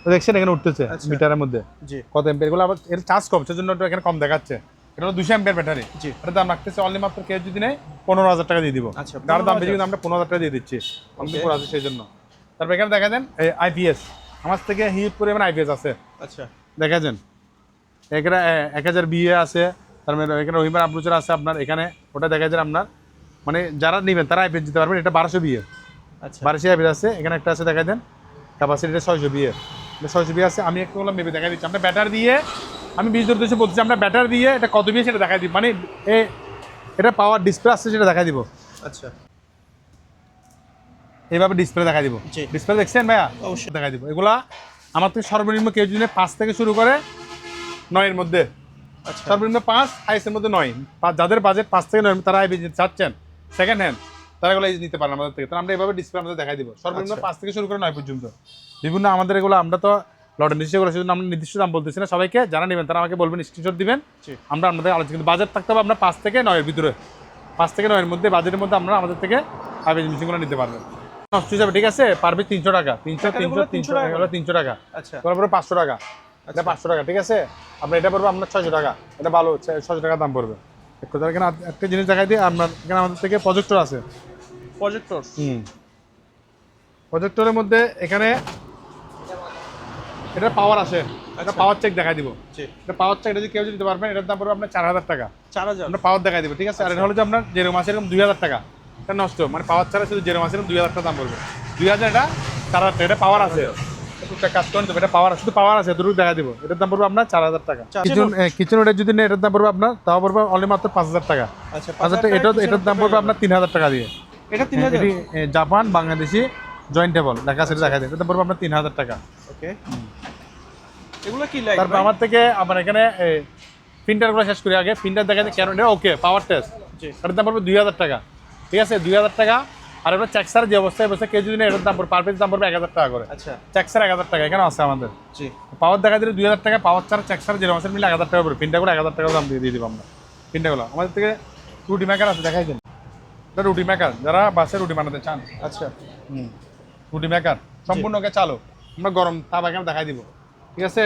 তো দেখছেন এখানে উঠতেছে আচ্ছা। মিটারের মধ্যে জি। কত অ্যাম্পিয়ার। এগুলো আবার এর চার্জ কম, সেজন্য একটু এখানে কম দেখাচ্ছে। এটা হলো 200 অ্যাম্পিয়ার ব্যাটারি। জি। এটার দাম রাখতেছে অনলি মাত্র কেউ যদি নেই 15000 টাকা দিয়ে দিব। আচ্ছা, যার দাম 15,000 বেশি, কিন্তু আমরা 15000 টাকা দিয়ে দিচ্ছি। Only Okay. পুরো আছে সেই জন্য। তারপর এখানে দেখা দেন আইপিএস, আমার থেকে হিউজ পরিমাণ আইপিএস আছে। আচ্ছা, দেখা যান এখানে 1000 বিএ আছে, তারপরে এখানে রহিমার আবলুচের আছে আপনার এখানে। ওটা দেখা যায় আপনার, মানে যারা নেবেন তারা আইপিএস দিতে পারবেন। এটা 1200 বিএ, আচ্ছা, 1200 আইপিএস আছে। এখানে একটা আছে দেখা দেন, ক্যাপাসিটিটা 600 বিএ, 600 বিএ আছে। আমি একটু বললাম মেবি দেখা দিচ্ছি। আমরা ব্যাটার দিয়ে, আমি 20 উদ্দেশ্যে বলছি, আমরা ব্যাটার দিয়ে এটা কত বিএ সেটা দেখাই দিব। মানে এটা পাওয়ার ডিসপ্লে আসছে সেটা দেখাই দিব। আচ্ছা, এইভাবে ডিসপ্লে দেখাই দিব। জি। ডিসপ্লে দেখছেন ভাইয়া? অবশ্যই। দেখাই দিব। এগুলা আমার থেকে সর্বনিম্ন কেউ যদি 5 থেকে শুরু করে 9 এর মধ্যে, আচ্ছা, সর্বনিম্ন 5, হাইস্টের মধ্যে 9। যাদের বাজেট 5 থেকে 9, তারা আইপিএস চাচ্ছেন সেকেন্ড হ্যান্ড, তারা এগুলো নিতে পারেন আমাদের থেকে। তাহলে আমরা এভাবে ডিসপ্লে আমাদের দেখাই দিব, সর্বনিম্ন আচ্ছা। 5 থেকে শুরু করে 9 পর্যন্ত বিভিন্ন আমাদের এগুলো। আমরা তো লটের নিশ্চয় করে সেজন্য আমরা নির্দিষ্ট দাম বলতেছি না, সবাইকে যারা নেবেন তারা আমাকে বলবেন, স্ক্রিনশট দিবেন, আমরা আপনাদের আলোচনা। কিন্তু বাজেট থাকতে হবে আপনার 5 থেকে 9 এর ভিতরে, 5 থেকে 9 এর মধ্যে বাজেটের মধ্যে আমরা আমাদের থেকে আইপিএস মেশিনগুলো নিতে পারবেন। নষ্ট হয়ে যাবে, ঠিক আছে, পারবে 300 টাকা, 300 300 টাকা, আচ্ছা তারপরে 500 টাকা, এটা 500 টাকা, ঠিক আছে। আপনার এটা পড়বে আপনার 600 টাকা, এটা ভালো 600 টাকা দাম পড়বে। এখানে একটা জিনিস দেখাই দিই, আপনার এখানে আমাদের থেকে প্রজেক্টর আছে, প্রজেক্টর। প্রজেক্টরের মধ্যে এখানে এটা পাওয়ার আছে, এটা পাওয়ার চেক দেখাই দিব। এটা পাওয়ার চেক, এটা যদি কেউ যদি দিতে পারবেন, এটার দাম পড়বে আপনার 4000 টাকা, 4000 আমরা পাওয়ার দেখাই দিব, ঠিক আছে। আর এটা হলো যে আপনার যেরকম আছে এরকম 2000 টাকা, এটা নষ্ট, মানে পাওয়ার ছাড়া শুধু যেরকম আছে এরকম 2000 টাকা দাম পড়বে। 2000, এটা 4000 টাকা, এটা পাওয়ার আছে, টুকটাক কাজ করেন তো, এটা পাওয়ার আছে, শুধু পাওয়ার আছে, এতটুকু দেখা দিব। এটার দাম পড়বে আপনার 4000 টাকা। কিচেন ওটা যদি নেই, এটার দাম পড়বে আপনার, তাও পড়বে অনলি মাত্র 5000 টাকা। আচ্ছা 5000 টাকা, এটার দাম পড়বে আপনার 3000 টাকা দিয়ে। এটা 3000, জাপান বাংলাদেশি জয়েন্ট টেবল লেখা আছে, দেখা যায়, এটার দাম পড়বে আপনার 3000 টাকা। ওকে, এগুলো কি লাইট? তারপর আমার থেকে আমার এখানে প্রিন্টারগুলো শেষ করি আগে, প্রিন্টার দেখা যায় কেন, এটা ওকে পাওয়ার টেস্ট, এটার দাম পড়বে 2000 টাকা, ঠিক আছে, 2000 টাকা। আর এবার চেকসার যে অবস্থায় বসে কেউ যদি এটার দাম পড়বে, পার পিস দাম পড়বে 1000 টাকা করে। আচ্ছা, চেকসার 1000 টাকা এখানে আছে আমাদের। জি, পাওয়ার দেখা দিলে 2000 টাকা, পাওয়ার ছাড়া চেকসার যে মাসের মিলে 1000 টাকা পড়বে। প্রিন্টারগুলো 1000 টাকা দাম দিয়ে দিব আমরা। প্রিন্টারগুলো আমাদের থেকে রুটি মেকার আছে, দেখাই দেন, এটা রুটি মেকার, যারা বাসে রুটি বানাতে চান। আচ্ছা, রুটি মেকার সম্পূর্ণকে চালু, আমরা গরম তাপ এখানে দেখাই দিব, ঠিক আছে।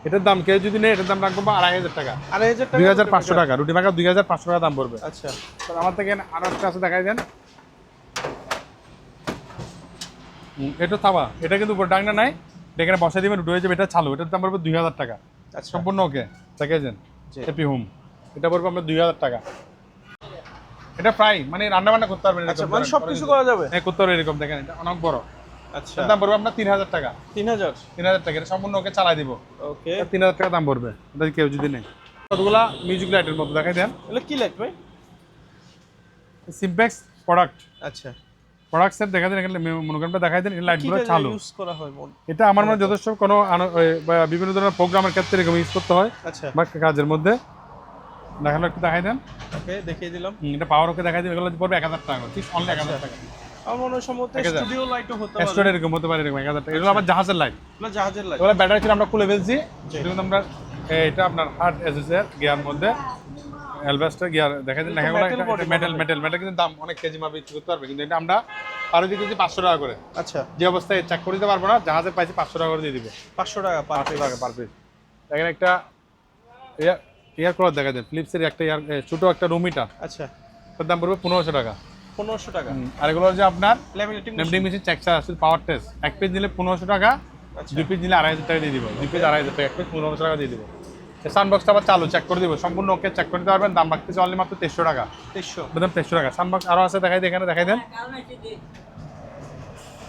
এটার দাম কেউ যদি নেই, এটার দাম রাখবো 2500 টাকা, 2500 টাকা, 2500 টাকা রুটি মেকার, 2500 টাকা দাম পড়বে। আচ্ছা, আমার থেকে আরো একটা আছে, দেখাই দেন, এটা তাওয়া, এটা কিন্তু উপর ডাকনা নাই, এখানে বসাই দিবেন, রুটি হয়ে যাবে, এটা চালু, এটার দাম পড়বে 2000 টাকা, আচ্ছা, সম্পূর্ণ ওকে, দেখাইছেন, হ্যাপি হোম, এটা পড়বে আমরা 2000 টাকা। এটা ফ্রাই, মানে রান্না বান্না করতে পারবেন, আচ্ছা, মানে সবকিছু করা যাবে, হ্যাঁ করতে পারবেন, এরকম দেখেন, এটা অনেক বড়। আচ্ছা, এটার দাম পড়বে আপনার 3000 টাকা, 3000 টাকা, এটা সম্পূর্ণ ওকে চালাই দিব, ওকে, 3000 টাকা দাম পড়বে, এটা কেউ যদি নেই। কতগুলা মিউজিক লাইটের মতো দেখাই দেন, এগুলো কি লাইট ভাই? সিম্পেক্স প্রোডাক্ট, আচ্ছা, প্রোডাক্ট সেট দেখা দেন, এখানে মনোগ্রামটা দেখাই দেন, এই লাইটগুলো চালু, ইউজ করা হয় এটা আমার মনে যথেষ্ট কোনো বিভিন্ন ধরনের প্রোগ্রামের ক্ষেত্রে এরকম ইউজ করতে হয়, আচ্ছা, বা কাজের মধ্যে দেখালো, একটু দেখাই দেন, ওকে, দেখিয়ে দিলাম। এটা পাওয়ার ওকে দেখাই দেন, এগুলো পড়বে 1000 টাকা, ঠিক অনলি 1000 টাকা। আমার মনে হয় সম্ভবত স্টুডিও লাইটও হতে পারে, স্টোর এরকম হতে পারে, এরকম 1000 টাকা। এগুলো আবার জাহাজের লাইট, এগুলো জাহাজের লাইট, এগুলো ব্যাটারি ছিল আমরা খুলে ফেলছি, এটা কিন্তু আমরা এটা আপনার হার্ড এসএসএর গিয়ার মধ্যে অ্যালবাস্টার গিয়ার দেখাই দেন, মেটাল মেটাল মেটাল, কিন্তু দাম অনেক কেজি মাপে বিক্রি করতে পারবে, কিন্তু এটা আমরা পারো দিয়ে দিচ্ছি 500 টাকা করে। আচ্ছা, যে অবস্থায় চেক করে দিতে পারবো না, জাহাজের পাইছি 500 টাকা করে দিয়ে দিবে, 500 টাকা পার 500 টাকা পার পিস। এখানে একটা এয়ার কুলার দেখা যায়, ফিলিপসের একটা ছোট একটা রুম হিটার, আচ্ছা, তার দাম পড়বে 1500 টাকা, 1500 টাকা। আর এগুলো যে আপনার ল্যামিনেটিং লেমিনেটিং মেশিন চেকচার আছে, পাওয়ার টেস্ট, এক পিস নিলে 1500 টাকা, আচ্ছা, 2 পিস নিলে 2500 টাকা দিয়ে দিব, 2 পিস 2500 টাকা, এক পিস 1500 টাকা দিয়ে দিব। সানবক্সটা আবার চালু, চেক করে দিব, সম্পূর্ণ ওকে চেক করে দিতে পারবেন, দাম রাখতেছে অনলি মাত্র 2300 টাকা, 2300, একদম 2300 টাকা। সানবক্স আরও আছে, দেখাই দেন, এখানে দেখাই দেন,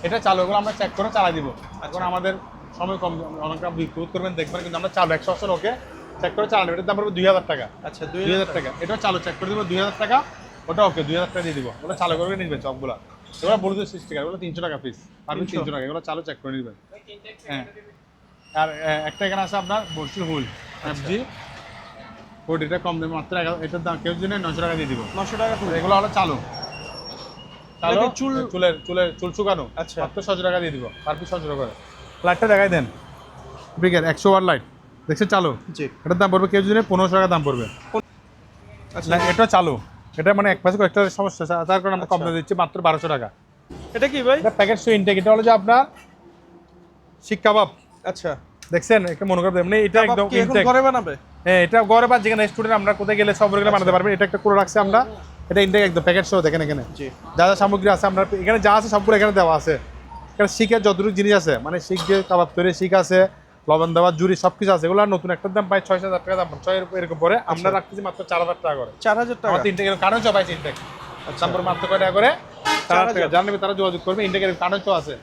এটা চালু, এগুলো আমরা চেক করে চালাই দিব। এখন আমাদের সময় কম, অনেকটা বিক্রি করবেন দেখবেন, কিন্তু আমরা চালু 100% ওকে চেক করে চালানো, এটার দাম পড়বে 2000 টাকা, আচ্ছা, 2000 টাকা, এটা চালু চেক করে দিব 2000 টাকা, ওটা ওকে 2000 টাকা দিয়ে দিব, ওটা চালু করবে নিবেন সবগুলা। এগুলো ব্লুটুথ স্টিকার, এগুলো 300 টাকা পিস, পারবেন 300 টাকা, এগুলো চালু চেক করে নিবেন। হ্যাঁ, আর একটা এখানে আছে আপনার বর্ষির হুল এফজি, এটা কম দামে মাত্র এটার দাম কেউ যদি 900 টাকা দিয়ে দিব, 900 টাকা ফুল। এগুলো হলো চালু, চালু চুল শুকানো, আচ্ছা, মাত্র 600 টাকা দিয়ে দিব, পার পিস 600 টাকা করে। লাইটটা দেখাই দেন, ব্রিগের 100 ওয়াট লাইট দেখছেন চালু, জি, এটার দাম পড়বে কেউ যদি 1500 টাকা দাম পড়বে। আচ্ছা, এটা চালু, এটা মানে এক পাশে একটা সমস্যা আছে, তার কারণে আমরা কম দামে দিচ্ছি মাত্র 1200 টাকা। এটা কি ভাই? এটা প্যাকেট সু ইনটেক, এটা হলো যে আপনার শিক কাবাব, আচ্ছা, দেখছেন একটা মনে করবেন, মানে এটা একদম কি এখন ইনটেক, ঘরে বানাবে? হ্যাঁ এটা ঘরে বা যেখানে স্টুডেন্ট আমরা কোথায় গেলে সব গেলে বানাতে পারবেন, এটা একটা করে রাখছি আমরা, এটা ইনটেক একদম প্যাকেট সহ, দেখেন এখানে জি, যা যা সামগ্রী আছে আমরা এখানে যা আছে সবগুলো এখানে দেওয়া আছে। এখানে শিকের যতটুকু জিনিস আছে, মানে শিক দিয়ে কাবাব তৈরি শিক আছে, লবণ দেওয়া জুড়ি সব কিছু আছে, এগুলো নতুন একটা দাম পাই 6000 টাকা দাম, 6 এরকম পরে আমরা রাখতেছি মাত্র 4000 টাকা করে, 4000 টাকা, আমার ইনটেক কারণ চো পাইছি ইনটেক, দাম পড়ে মাত্র কয় টাকা করে, 4000 টাকা। যারা নেবে তারা যোগাযোগ করবে, ইনটেকের কারণ চো আছে,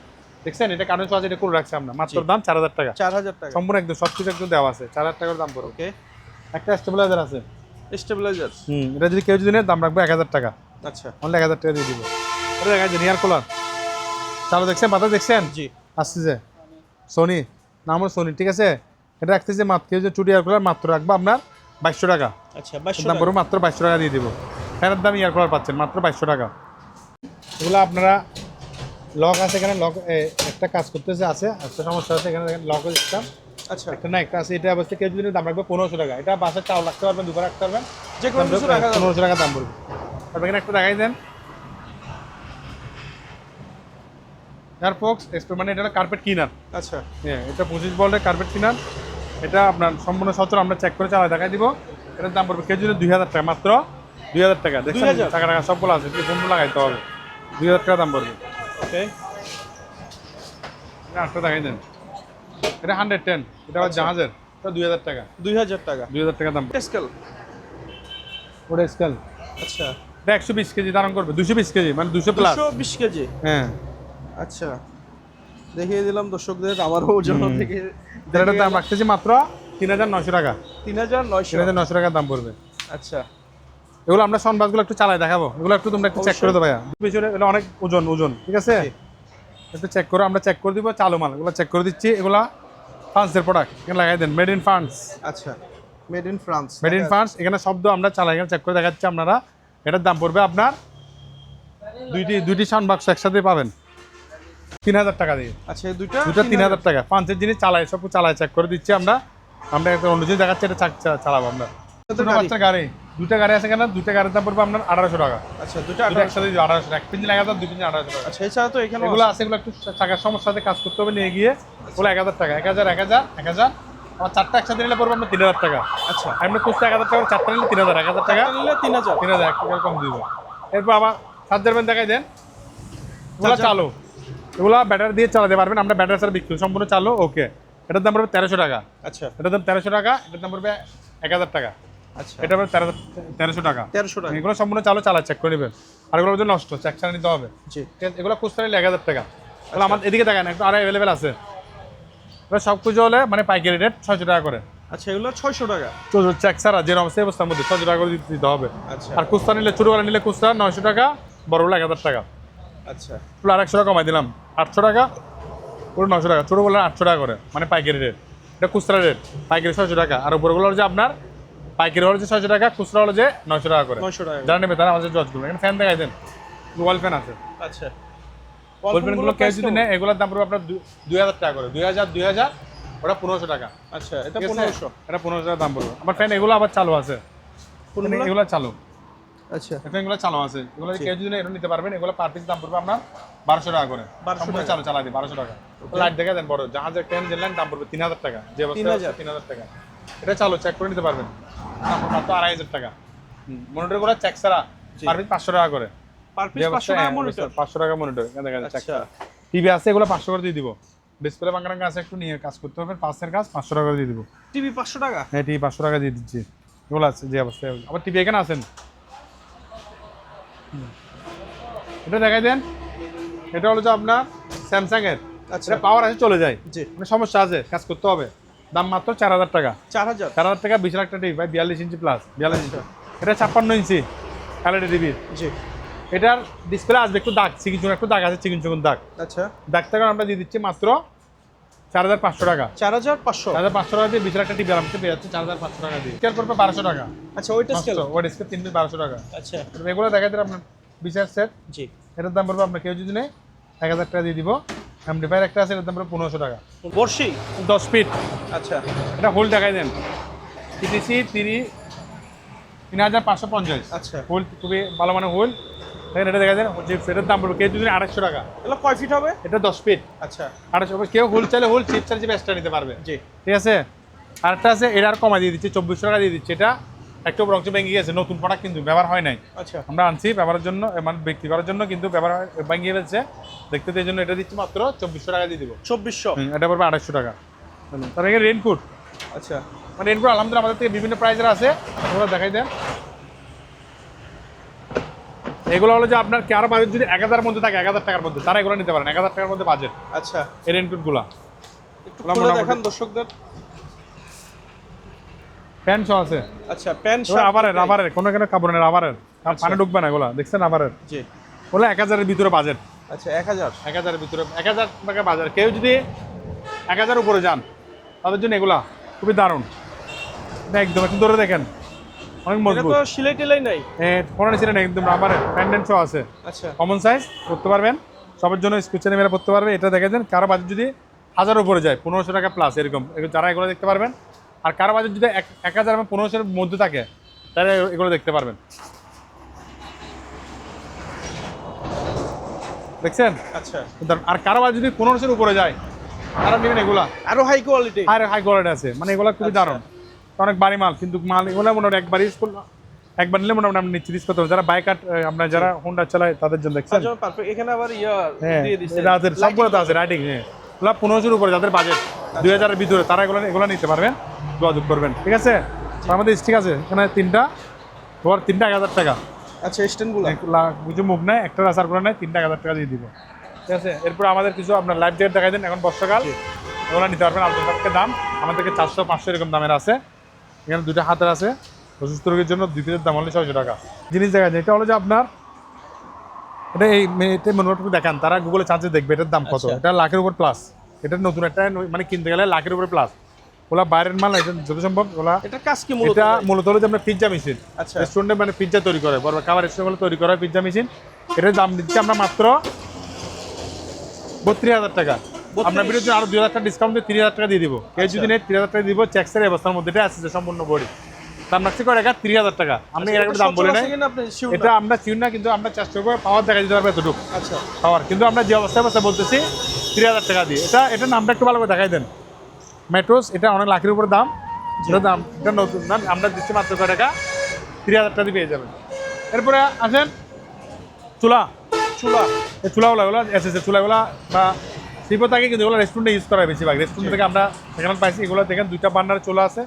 দেখছেন এটা কারণ চো আছে, এটা করে রাখছি আমরা, মাত্র দাম 4000 টাকা, 4000 টাকা সম্পূর্ণ একদম সবকিছু একদম দেওয়া আছে, 4000 টাকার দাম পড়ে। ওকে, একটা স্টেবিলাইজার আছে, স্টেবিলাইজার, এটা যদি কেউ যদি নেয় দাম রাখবে 1000 টাকা, আচ্ছা, অনলি 1000 টাকা দিয়ে দিব। এটা দেখা যায় নিয়ার কুলার চালু, দেখছেন বাতা দেখছেন, জি, আসতেছে সোনি, নাম হলো সোনি, ঠিক আছে। এটা রাখতেছে মাত্র কেউ যে চুটি এয়ার কুলার মাত্র রাখবো আপনার 2200 টাকা, আচ্ছা, 2200 দাম টাকা, পড়বে মাত্র 2200 টাকা দিয়ে দিব। ফ্যানের দাম এয়ার কুলার পাচ্ছেন মাত্র 2200 টাকা। এগুলো আপনারা লক আছে এখানে, লক একটা কাজ করতেছে আছে, একটা সমস্যা আছে এখানে দেখেন, লক সিস্টেম আচ্ছা, একটা না একটা আছে, এটা অবশ্যই কেউ যদি দাম রাখবে 1500 টাকা। এটা বাসায় চাউল রাখতে পারবেন, দুপুরে রাখতে পারবেন, যে কোনো কিছু রাখা যাবে। 1500 টাকা দাম পড়বে। তারপর এখানে একটা দেখাই দেন এয়ার ফক্স এক্সপ্রেস, মানে এটা কার্পেট ক্লিনার। আচ্ছা, হ্যাঁ, এটা 25 ভোল্টের কার্পেট ক্লিনার। এটা আপনার সম্পূর্ণ সচল, আমরা চেক করে চালা দেখাই দিব। এটার দাম পড়বে কেজি 2000 টাকা, মাত্র 2000 টাকা। দেখছেন 2000 টাকা টাকা সবগুলো আছে, ফোন লাগাইতে হবে, 2000 টাকা দাম পড়বে। ওকে, আটটা দেখাই দেন, এটা 110, এটা আবার আচ্ছা। জাহাজের, এটা 2000 টাকা, 2000 টাকা। 2000 টাকা দাম। স্কেল, ওটা স্কেল, আচ্ছা, এটা 120 কেজি ধারণ করবে, 220 কেজি মানে 200 প্লাস। 220 কেজি। হ্যাঁ, আচ্ছা, দেখিয়ে দিলাম দর্শকদের আমারও ওজন থেকে। এটার দাম রাখতেছি মাত্র 3900 টাকা, 3900। 3900 টাকা দাম পড়বে। আচ্ছা, এগুলো আমরা সনবাসগুলো একটু চালাই দেখাবো, এগুলো একটু তোমরা একটু চেক করে দেবো ভাইয়া, পিছনে এটা অনেক ওজন ওজন, ঠিক আছে, একটু চেক করো, আমরা চেক করে দিব। চালু মাল এগুলো চেক করে দিচ্ছি, এগুলা ফ্রান্সের প্রোডাক্ট, এখানে লাগাই দেন মেড ইন ফ্রান্স, আচ্ছা, made in France, made in France. এখানে শব্দ আমরা চালাই, এখানে চেক করে দেখাচ্ছি আপনারা। এটার দাম পড়বে আপনার দুইটি সাউন্ড বাক্স একসাথে পাবেন 3000 টাকা দিয়ে। আচ্ছা, এই দুইটা 3000 টাকা। ফ্রান্সের জিনিস চালাই, সব চালাই চেক করে দিচ্ছি আমরা। আমরা একটা অন্য জিনিস দেখাচ্ছি, এটা চালাবো আমরা। ছোট বাচ্চার গাড়ি, দুইটা গাড়ি আছে কেন, দুইটা গাড়ির দাম পড়বে আপনার 1800 টাকা। আচ্ছা, দুইটা দুটো একসাথে 1800 টাকা, এক পিঞ্জিল 1000, দুই পিঞ্জিল 1800 টাকা। আচ্ছা, এছাড়া তো এখানে এগুলো আছে, এগুলো একটু টাকার সমস্যাতে কাজ করতে হবে, নিয়ে গিয়ে ওগুলো 1000 টাকা, 1000 1000 1000। আমার চারটা একসাথে নিলে পড়বে আপনার 3000 টাকা। আচ্ছা, আমরা খুচরা 1000 টাকা, চারটা নিলে 3000, 1000 টাকা, নিলে 3000। 3000 এক টাকা কম দিব। এরপর আবার চার্জার ব্যান্ড দেখাই দেন, এগুলো চালু, এগুলো ব্যাটারি দিয়ে চালাতে পারবেন, আমরা ব্যাটারি ছাড়া বিক্রি সম্পূর্ণ চালু। ওকে, এটার দাম পড়বে 1300 টাকা। আচ্ছা, এটার দাম 1300 টাকা, এটার দাম পড়বে 1000 টাকা। আচ্ছা, এটা পড়বে 1300 টাকা। 1300 টাকা। এগুলো সম্পূর্ণ চালু, চালা চেক করে নেবেন। আর এগুলো যদি নষ্ট, চেক ছাড়া নিতে হবে। জি, ঠিক আছে, এগুলো খুচরা নিলে 1000 টাকা। তাহলে আমার এদিকে দেখেন একটু আরো অ্যাভেলেবেল আছে। এবার সব কিছু হলে মানে পাইকারি রেট 600 টাকা করে। আচ্ছা, এগুলো 600 টাকা। তো চেক ছাড়া যে অবস্থায় অবস্থার মধ্যে 600 টাকা করে দিতে হবে। আচ্ছা, আর খুচরা নিলে, ছোটোবেলা নিলে খুচরা 900 টাকা, বড়গুলো 1000 টাকা। আচ্ছা, পুরো আর 100 টাকা কমাই দিলাম, 800 টাকা, পুরো 900 টাকা। ছোটোবেলা 800 টাকা করে, মানে পাইকারি রেট। এটা খুচরা রেট, পাইকারি 600 টাকা। আর উপরগুলো হচ্ছে আপনার পাইকারি হলো যে 600 টাকা, খুচরা হলো যে 900 টাকা করে। 900 টাকা। যারা নেবে তারা আমাদের জজ করবে। এখানে ফ্যান দেখাই দেন, ওয়াল ফ্যান আছে। আচ্ছা, ওয়াল ফ্যানগুলো কেউ যদি নেয়, এগুলোর দাম পড়বে আপনার 2000 টাকা করে, 2000 ওটা 1500 টাকা। আচ্ছা, এটা ঠিক আছে? 1500। এটা 1500 টাকা দাম পড়বে। আমার ফ্যান এগুলো আবার চালু আছে, কোনগুলো? এগুলো চালু, আচ্ছা, ফ্যানগুলো চালু আছে। এগুলো কেউ যদি এটা নিতে পারবেন, এগুলো পার পিস দাম পড়বে আপনার 1200 টাকা করে। 1200 সম্পূর্ণ টাকা। চালু চালা দিই 1200 টাকা। লাইট দেখা দেন বড় জাহাজের ট্রেন যে লাইন, দাম পড়বে 3000 টাকা। যে অবস্থায় 3000 3000 টাকা। এটা চালু, চেক করে নিতে পারবেন, দাম পড়বে মাত্র 2500 টাকা। মনিটর গুলো চেক ছাড়া পার পিস 500 টাকা করে। পার পিস যে 500 অবস্থায়, টাকা হ্যাঁ, মনিটর। 500 টাকা মনিটর দেখা যায় চেক আচ্ছা, ছাড়া। টিভি আছে, এগুলো 500 করে দিয়ে দিব। ডিসপ্লে বাংলা আছে, একটু নিয়ে কাজ করতে হবে, পাঁচের কাজ 500 টাকা করে দিয়ে দিব। টিভি 500 টাকা। হ্যাঁ, টিভি 500 টাকা দিয়ে দিচ্ছি। এগুলো আছে যে অবস্থায়। আবার টিভি এখানে আছেন, এটা দেখাই দেন। এটা হলো যে আপনার স্যামসাং এর, আচ্ছা, এটা পাওয়ার আছে, চলে যায়, জি, মানে সমস্যা আছে, কাজ করতে হবে। দাম মাত্র 4000 টাকা। 4000। 4000 টাকা 20 লাখ টাকা টিভি ভাই, 42 ইঞ্চি প্লাস, 42 ইঞ্চি। এটা 56 ইঞ্চি এলইডি টিভি। জি, এটার ডিসপ্লে আসবে একটু দাগ, চিকন চুন একটু দাগ আছে, চিকন চুন দাগ। আচ্ছা, দাগ টাকা আমরা দিয়ে দিচ্ছি মাত্র 4500 টাকা। 4500। 4500 টাকা দিয়ে 20 লাখ টাকা টিভি আরামসে পেয়ে যাচ্ছে 4500 টাকা দিয়ে। স্কেল করবে 1200 টাকা। আচ্ছা, ওইটা স্কেল। ওই ডিসপ্লে 1200 টাকা। আচ্ছা, এগুলো দেখাই দিন আপনার 20 সেট। জি, এটার দাম পড়বে আপনার কেউ যদি নেই 1000 টাকা দিয়ে দিব। অ্যাম্পলিফায়ার একটা আছে, এটার দাম পড়বে 1500 টাকা। বর্ষি। 10 ফিট। আচ্ছা, এটা হোল দেখাই দেন, টিটিসি 3550। আচ্ছা, হোল খুবই ভালো মানে হোল। দেখেন এটা দেখা দেন, এটার দাম পড়বে কেউ যদি 250 টাকা। এগুলো কয় ফিট হবে? এটা 10 ফিট। আচ্ছা, 250। কেউ হোল চাইলে হোল, চিপ চাইলে চিপ এক্সট্রা নিতে পারবে। জি, ঠিক আছে। আরেকটা আছে, এটা আর কমা দিয়ে দিচ্ছে, 2400 টাকা দিয়ে দিচ্ছে। এটা একটা বরঞ্চ ভেঙে গেছে, নতুন প্রোডাক্ট কিন্তু ব্যবহার হয় নাই। আচ্ছা, আমরা আনছি ব্যবহারের জন্য, মানে বিক্রি করার জন্য, কিন্তু ব্যবহার ভেঙে ফেলছে দেখতে, এই জন্য এটা দিচ্ছি মাত্র 2400 টাকা দিয়ে দিব। 2400। এটা পড়বে 250 টাকা। তার আগে রেনকোট, আচ্ছা, মানে রেনকোট আলহামদুলিল্লাহ আমাদের থেকে বিভিন্ন প্রাইজের আছে, ওগুলো দেখাই দেন। এগুলো হলো যে আপনার কারো বাজেট যদি 1000 মধ্যে থাকে, 1000 টাকার মধ্যে, তারা এগুলো নিতে পারেন। 1000 টাকার মধ্যে বাজেট আচ্ছা, এই রেনকোটগুলো। একটু খুলে দেখান দর্শকদের। প্যান সহ আছে। আচ্ছা, প্যান রাবারের, কোনো এখানে কাপড়ের রাবারের, আর পানি ঢুকবে না এগুলো, দেখছেন রাবারের। জি, বলে 1000-এর ভিতরে বাজেট। আচ্ছা, 1000। 1000-এর ভিতরে, 1000 টাকা বাজার। কেউ যদি 1000 উপরে যান, তাদের জন্য এগুলা খুবই দারুণ। এটা একদম একটু ধরে দেখেন, অনেক এটা মজবুত। তো সিলাই টিলাই নাই। কোনো ছিল না, একদম রাবারের প্যান্ডেন্ট শো আছে। আচ্ছা কমন সাইজ পড়তে পারবেন, সবার জন্য স্কুচারে মেরে পড়তে পারবে। এটা দেখে দেন কারো বাজেট যদি 1000 উপরে যায়, 1500 টাকা প্লাস এরকম যারা এগুলো দেখতে পারবেন। আর কারো বাজেট যদি 1000 এবং 1500 মধ্যে থাকে তাহলে এগুলো দেখতে পারবেন। দেখছেন? আচ্ছা, আর কারো বাজেট যদি 1500 উপরে যায় তারা নেবেন এগুলা, আরো হাই কোয়ালিটি। আর হাই কোয়ালিটি আছে, মানে এগুলো খুবই আচ্ছা। দারুণ, অনেক ভারী মাল। কিন্তু মাল এগুলো মোটামুটি একবার নিলে মোটামুটি আপনি নিচ্ছে করতে হবে। যারা বাইক আপনার যারা হোন্ডা চালায় তাদের জন্য দেখছেন। পারফেক্ট। এখানে আবার হ্যাঁ দিয়ে দিছে রাতের সবগুলো তো আছে রাইডিং। হ্যাঁ এগুলো 1500 উপরে যাদের বাজেট 2000-এর ভিতরে তারা এগুলো নিতে পারবেন, যোগাযোগ করবেন। ঠিক আছে, তো আমাদের ঠিক আছে এখানে তিনটা 1000 টাকা। আচ্ছা, স্ট্যান্ডগুলো কিছু মুখ নেয়, একটা আসার করে নেয়, 1000 টাকা দিয়ে দিব। ঠিক আছে, এরপর আমাদের কিছু আপনার লাইফ জ্যাকেট দেখাই দেন। এখন বর্ষাকাল, এগুলো নিতে পারবেন। আপনাদেরকে দাম আমাদেরকে 400-500 এরকম দামের আছে। এখানে দুটো হাতের আছে, অসুস্থ রোগীর জন্য 2 পিসের দাম হলো 600 টাকা। জিনিস দেখা যায় এটা হলো যে আপনার এটা এটা মনোটুকু দেখান, তারা গুগলে চার্জে দেখবে এটার দাম কত। আচ্ছা। এটা লাখের উপর প্লাস, এটা নতুন একটা মানে কিনতে গেলে লাখের উপরে প্লাস। ওলা বাইরের মাল, এটা যত সম্ভব ওলা। এটা কাজ কি মূলত? এটা মূলত হলো যে আপনার পিজ্জা মেশিন। আচ্ছা। রেস্টুরেন্টে মানে পিজ্জা তৈরি করে, বড় খাবার রেস্টুরেন্টে তৈরি করা পিজ্জা মেশিন। এটার দাম দিচ্ছি আমরা মাত্র 32,000 টাকা। আপনার বিরুদ্ধে আরো 2,000 টাকা ডিসকাউন্ট দিয়ে 30,000 টাকা দিয়ে দিব। কেউ যদি নেই 30,000 টাকা দিব, চেক্সের অবস্থার মধ্যে। এটা আছে সম্পূর্ণ বডি, দাম রাখছি করে 30,000 টাকা। আমি এর একটা দাম বলে নাই, এটা আমরা চিন না, কিন্তু আমরা চেষ্টা করবো পাওয়ার দেখা দিতে পারবো এতটুকু। আচ্ছা, পাওয়ার কিন্তু আমরা যে অবস্থায় বলতেছি 30,000 টাকা দিয়ে। এটা নামটা একটু ভালো করে দেখাই দেন, মেট্রোস। এটা অনেক লাখের উপর দাম। এটা দাম, এটা নতুন দাম, আমরা দিচ্ছি মাত্র কয় টাকা, 30,000 টাকা দিয়ে পেয়ে যাবেন। এরপরে আসেন চুলা। এই চুলাগুলো এগুলো এসেছে, চুলাগুলো বা শিল্প থাকে, কিন্তু এগুলো রেস্টুরেন্টে ইউজ করা হয় বেশিরভাগ। রেস্টুরেন্ট থেকে আমরা সেখানে পাইছি। এগুলো দেখেন 2টা বার্নার চুলা আছে।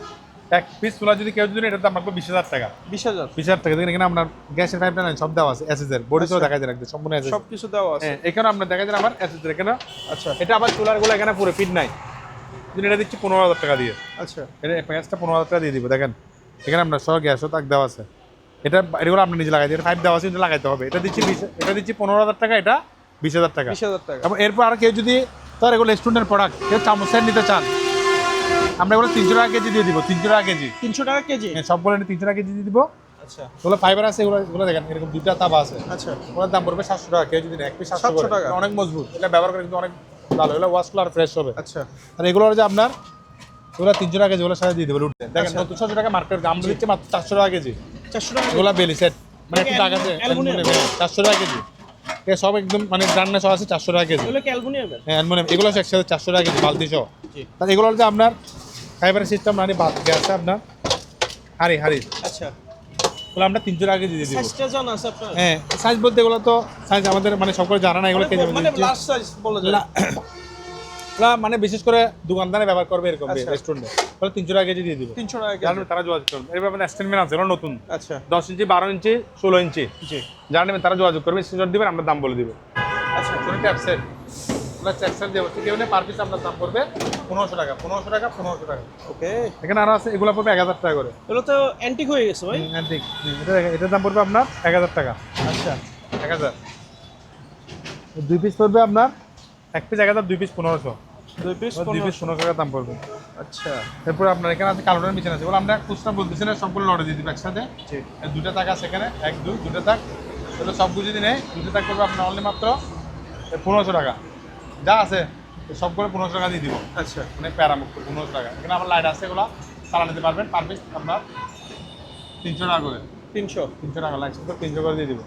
এক পিস চুলা যদি কেউ যদি এটার দাম রাখবো 20,000 টাকা। 20,000 টাকা দেখেন। এখানে আপনার গ্যাসের পাইপটা নাই, সব দেওয়া আছে এসএসের বডি সহ দেখা যায় একদম সম্পূর্ণ এসএস, সবকিছু দেওয়া আছে। হ্যাঁ এখানে আপনার দেখা যায় আমার এসএসের এখানে। আচ্ছা, এটা আবার চুলারগুলো এখানে পুরো ফিট নাই, কিন্তু এটা দিচ্ছি 15,000 টাকা দিয়ে। আচ্ছা, এটা প্যাকেজটা 15,000 টাকা দিয়ে দিব। দেখেন এখানে আপনার সব গ্যাসও তাক দেওয়া আছে। এগুলো আপনি নিজে লাগাই, এটা পাইপ দেওয়া আছে, এটা লাগাইতে হবে। এটা দিচ্ছি 15,000 টাকা, এটা 20,000 টাকা। 20,000 টাকা। এবং এরপর আর কেউ যদি তার এগুলো রেস্টুরেন্টের প্রোডাক্ট কেউ চামচ সেট নিতে চান, আমরা এগুলো 300 টাকা কেজি দিয়ে দিব। 300 টাকা কেজি। 300 টাকা কেজি? হ্যাঁ, সবগুলো 300 টাকা কেজি দিয়ে দিব। আচ্ছা, এগুলো ফাইবার আছে, এগুলো দেখেন এরকম 2টা তাবা আছে। আচ্ছা, ওগুলোর দাম পড়বে 700 টাকা। কেউ যদি এক পিস 700 টাকা। অনেক মজবুত, এটা ব্যবহার করে কিন্তু অনেক ভালো। এগুলো ওয়াশ করলে আর ফ্রেশ হবে। আচ্ছা, আর এগুলো যে আপনার এগুলো 300 টাকা কেজি, ওগুলো সাথে দিয়ে দেবো লুটতে। দেখেন আচ্ছা। নতুন 600 টাকা মার্কেট, আমরা দিচ্ছি মাত্র 400 টাকা কেজি। 400 টাকা এগুলো বেলি সেট, মানে একটু টাকা আছে, অ্যালুমিনিয়াম? 400 টাকা কেজি। সব একদম মানে রান্না সহ আছে 400 টাকা কেজি। এগুলো কি অ্যালুমিনিয়ামের? হ্যাঁ অ্যালুমিনিয়াম, এগুলো একসাথে 400 টাকা কেজি বালতি সহ। জি। তাহলে এগুলো যে আপনার ফাইবার সিস্টেম, মানে গ্যাসে আপনার হাড়ি। আচ্ছা, এগুলো আমরা 300 টাকা কেজি দিয়ে দিব। সাইজটা জানা আছে আপনার? হ্যাঁ সাইজ বলতে এগুলো তো সাইজ আমাদের মানে সকলে জানা না, এগুলো কে যাবে মানে লার্জ সাইজ বলা যায়। মানে বিশেষ করে দোকানদারে ব্যবহার করবে এরকম আচ্ছা। রেস্টুরেন্টে, তাহলে 300 টাকা কেজি দিয়ে দিব। 300 টাকা যারা কেজি। নেবে তারা যোগাযোগ করবে। এরপর আমাদের স্ট্যান্ডম্যান আছে, এগুলো নতুন। আচ্ছা, 10 ইঞ্চি, 12 ইঞ্চি, 16 ইঞ্চি। জি। যারা নেবেন তারা যোগাযোগ করবে, স্ক্রিনশট দিবেন, আমরা দাম বলে দিব। আচ্ছা, কোনো ট্যাপসেট আমরা ট্যাপসেট দেবো, ঠিক আছে? পার পিস আপনার দাম পড়বে 1500 টাকা। 1500 টাকা। ওকে। এখানে আরো আছে, এগুলো পড়বে 1000 টাকা করে। এগুলো তো অ্যান্টিক হয়ে গেছে ভাই। অ্যান্টিক, এটার দাম পড়বে আপনার 1000 টাকা। আচ্ছা, 1000। 2 পিস পড়বে আপনার, এক পিস 1000, 2 পিস 1500। 2 পিস 1500 টাকা দাম পড়বে। আচ্ছা, এরপর আপনার এখানে আছে কালোটার মেশিন আছে, বলে আমরা খুচরা বলতেছি না, সবগুলো লড়ে দিয়ে দিব একসাথে। জি। 2টা টাকা আছে এখানে, 1 2 2টা টাকা, তাহলে সবগুলো যদি নেয় 2টা টাকা করবে আপনার অনলি মাত্র 1500 টাকা। যা আছে সবগুলো 1500 টাকা দিয়ে দিব। আচ্ছা, মানে প্যারামুক্ত 1500 টাকা। এখানে আমার লাইট আছে, এগুলো চালা নিতে পারবেন। পার পিস আপনার 300 টাকা করে। 300 টাকা লাইট 300 করে দিয়ে দিব।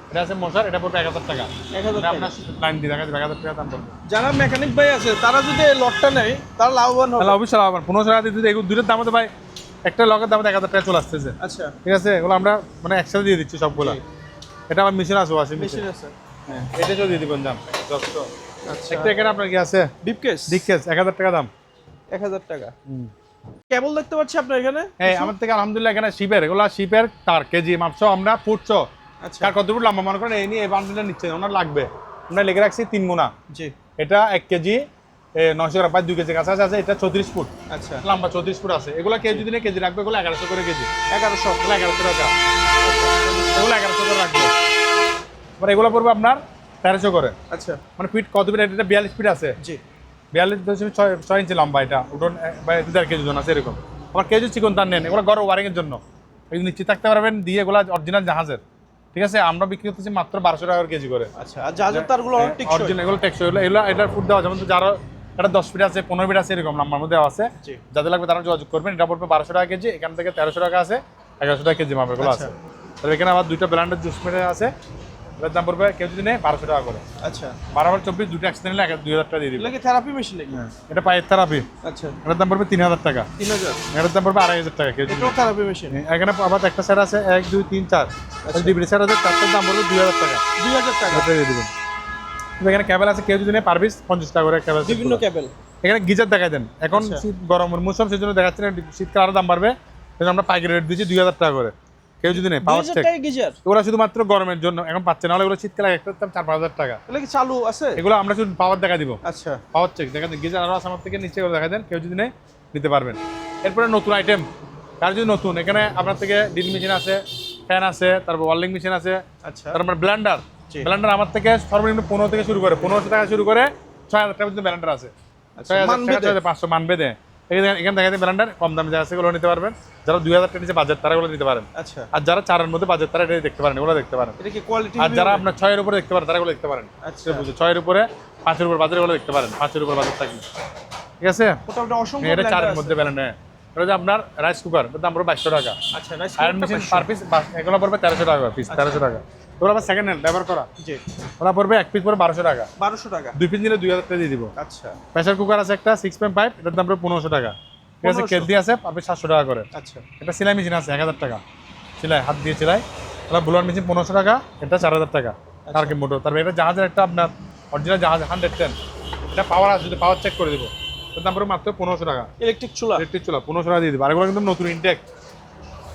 এটা আছে মশার, এটা পড়বে 1000 টাকা। 1000 এটা টাকা। আপনার লাইন দিয়ে দেখা যাবে 1000 টাকা দাম পড়বে। যারা মেকানিক ভাই আছে তারা যদি এই লটটা নেয় তারা লাভবান হবে। তাহলে অবশ্যই লাভ। 1500 টাকা দিয়ে দিতে এগুলো দুটোর দাম হতে ভাই, একটা লগের দাম 1000 টাকা চলে আসতেছে। আচ্ছা, ঠিক আছে, এগুলো আমরা মানে একসাথে দিয়ে দিচ্ছি সবগুলো। এটা আমার মেশিন আছে, ওয়াশিং মেশিন। মেশিন আছে। হ্যাঁ, এটা দিয়ে দিবেন দাম 100। আচ্ছা, একটা এখানে আপনার কি আছে, ডিপকেস ডিকেস 1000 টাকা দাম। 1000 টাকা। কেবল দেখতে পাচ্ছি আপনার এখানে। হ্যাঁ আমার থেকে আলহামদুলিল্লাহ এখানে শিপের, এগুলো শিপের তার কেজি মাপছো আমরা ফুটছো। আচ্ছা, কার কতটুকু লম্বা মনে করেন এই নিয়ে এই বান্ডেলটা নিচ্ছে, ওনার লাগবে। আমরা লিখে রাখছি 3 মোনা। জি। এটা 1 কেজি 900 গ্রাম, প্রায় 2 কেজি কাছাকাছি আছে। এটা 34 ফুট আচ্ছা, লম্বা, 34 ফুট আছে। এগুলো কেউ যদি কেজি রাখবে, এগুলো 1100 করে কেজি। 1100 1100 টাকা। এগুলো 1100 করে রাখবে। মানে এগুলো পড়বে আপনার 1300 করে। আচ্ছা, মানে ফিট কত ফিট? এটা 42 ফিট আছে। জি। 42.6 ইঞ্চি লম্বা। এটা উঠোন 2.5 কেজি জন আছে এরকম। আবার কেজি চিকন তার নেন, এগুলো ঘর ওয়ারিং এর জন্য। এই নিশ্চিত থাকতে পারবেন দিয়ে এগুলো অরিজিনাল জাহাজের, ঠিক আছে। আমরা বিক্রি করতেছি মাত্র 1200 টাকা কেজি করে। আচ্ছা, আর জাহাজের তারগুলো অনেক টেকসই। অরিজিনাল এগুলো টেকসই, এগুলো এটার ফুড দেওয়া যেমন যারা এটা 10 ফিট আছে 15 ফিট আছে এরকম নাম্বার মধ্যে দেওয়া আছে, জি। যাদের লাগবে তারা যোগাযোগ করবেন। এটা পড়বে 1200 টাকা কেজি, এখান থেকে 1300 টাকা আছে, 1100 টাকা কেজি মাপের গুলো আছে। তবে এখানে আবার দুইটা ব্র্যান্ডের জুস মেটার আছে, এটার দাম পড়বে কেউ যদি নেয় 1200 টাকা করে। আচ্ছা, 12/24 দুটো একসাথে নিলে 2000 টাকা দিয়ে দিবে। এগুলো কি থেরাপি মেশিন নাকি? এটা পায়ের থেরাপি, আচ্ছা, এটার দাম পড়বে 3000 টাকা। 3000। এটার দাম পড়বে 2500 টাকা কেজি। এটাও থেরাপি মেশিন। এখানে আবার একটা সেট আছে 1 2 3 4, ডিবিডি সেট আছে, চারটার দাম পড়বে 2000 টাকা। 2000 টাকা দিয়ে দিবেন। এখানে ক্যাবেল আছে, কেউ যদি নেয় পার পিস 50 টাকা করে ক্যাবেল। বিভিন্ন কেবল। এখানে গিজার দেখাই দেন, এখন শীত গরমের মৌসুম সেজন্য দেখাচ্ছি না, শীতকাল আরো দাম বাড়বে, সেজন্য আমরা পাইকারি রেট দিচ্ছি 2000 টাকা করে। কেউ যদি নেয় পাওয়ার 2000 চেক, টাকা গিজার। ওরা শুধুমাত্র গরমের জন্য এখন পাচ্ছে, নাহলে এগুলো শীতকালে একটা দাম 4-5000 টাকা। এগুলো কি চালু আছে? এগুলো আমরা শুধু পাওয়ার দেখা দিব, আচ্ছা, পাওয়ার চেক দেখা দেন। গিজার আরো আছে আমার থেকে নিচে করে দেখা দেন, কেউ যদি নেয় নিতে পারবেন। এরপরে নতুন আইটেম, কার যদি নতুন, এখানে আপনার থেকে ড্রিল মেশিন আছে, ফ্যান আছে, তারপর ওয়ার্লিং মেশিন আছে, আচ্ছা, তারপর ব্লেন্ডার। জি। ব্লেন্ডার আমার থেকে সর্বনিম্ন 15 থেকে শুরু করে 1500 টাকা শুরু করে 6000 টাকা পর্যন্ত ব্লেন্ডার আছে। আচ্ছা, মান বেঁধে। 6500 মান বেঁধে এখানে দেখা যায় ব্লেন্ডার কম দামে যা আছে এগুলো নিতে পারবেন। যারা 2000 টাকা নিচে বাজেট তারা এগুলো নিতে পারেন। আচ্ছা, আর যারা 4 এর মধ্যে বাজেট তারা এটা দেখতে পারেন, এগুলো দেখতে পারেন। এটা কি কোয়ালিটি? আর যারা আপনার 6 এর উপরে দেখতে পারেন তারা এগুলো দেখতে পারেন। আচ্ছা, বুঝছো 6 এর উপরে 5 এর উপর বাজেট এগুলো দেখতে পারেন, 5 এর উপর বাজেট থাকলে, ঠিক আছে। মোটামুটি অসংখ্য এটা 4 ব্লেন্ডার এর আছে। মধ্যে ব্লেন্ডার। এটা যে আপনার রাইস কুকার, এর দাম পড়বে 2200 টাকা। আচ্ছা, rice iron machine per piece এগুলো পড়বে 1300 টাকা পিস, 1300 টাকা। ওগুলো আবার সেকেন্ড হ্যান্ড ব্যবহার করা, জি। ওরা পড়বে এক পিস পড়বে 1200 টাকা। 1200 টাকা। 2 পিস নিলে 2000 টাকা দিয়ে দিব। আচ্ছা, প্রেসার কুকার আছে একটা 6.5, এটার দাম পড়বে 1500 টাকা, ঠিক আছে। 1500 কেটলি আছে পাবে 700 টাকা করে। আচ্ছা, এটা সেলাই মেশিন আছে 1000 টাকা, সেলাই হাত দিয়ে সেলাই। এটা ব্লোয়ার মেশিন 1500 টাকা, এটা 4000 টাকা। টার্কি মোটর, তারপরে এটা জাহাজের একটা আপনার অরিজিনাল জাহাজ 110, এটা পাওয়ার আছে, যদি পাওয়ার চেক করে দিব, এর দাম পড়বে মাত্র 1500 টাকা। ইলেকট্রিক চুলা। ইলেকট্রিক চুলা 1500 টাকা দিয়ে দিব। আর এগুলো কিন্তু নতুন ইনটেক,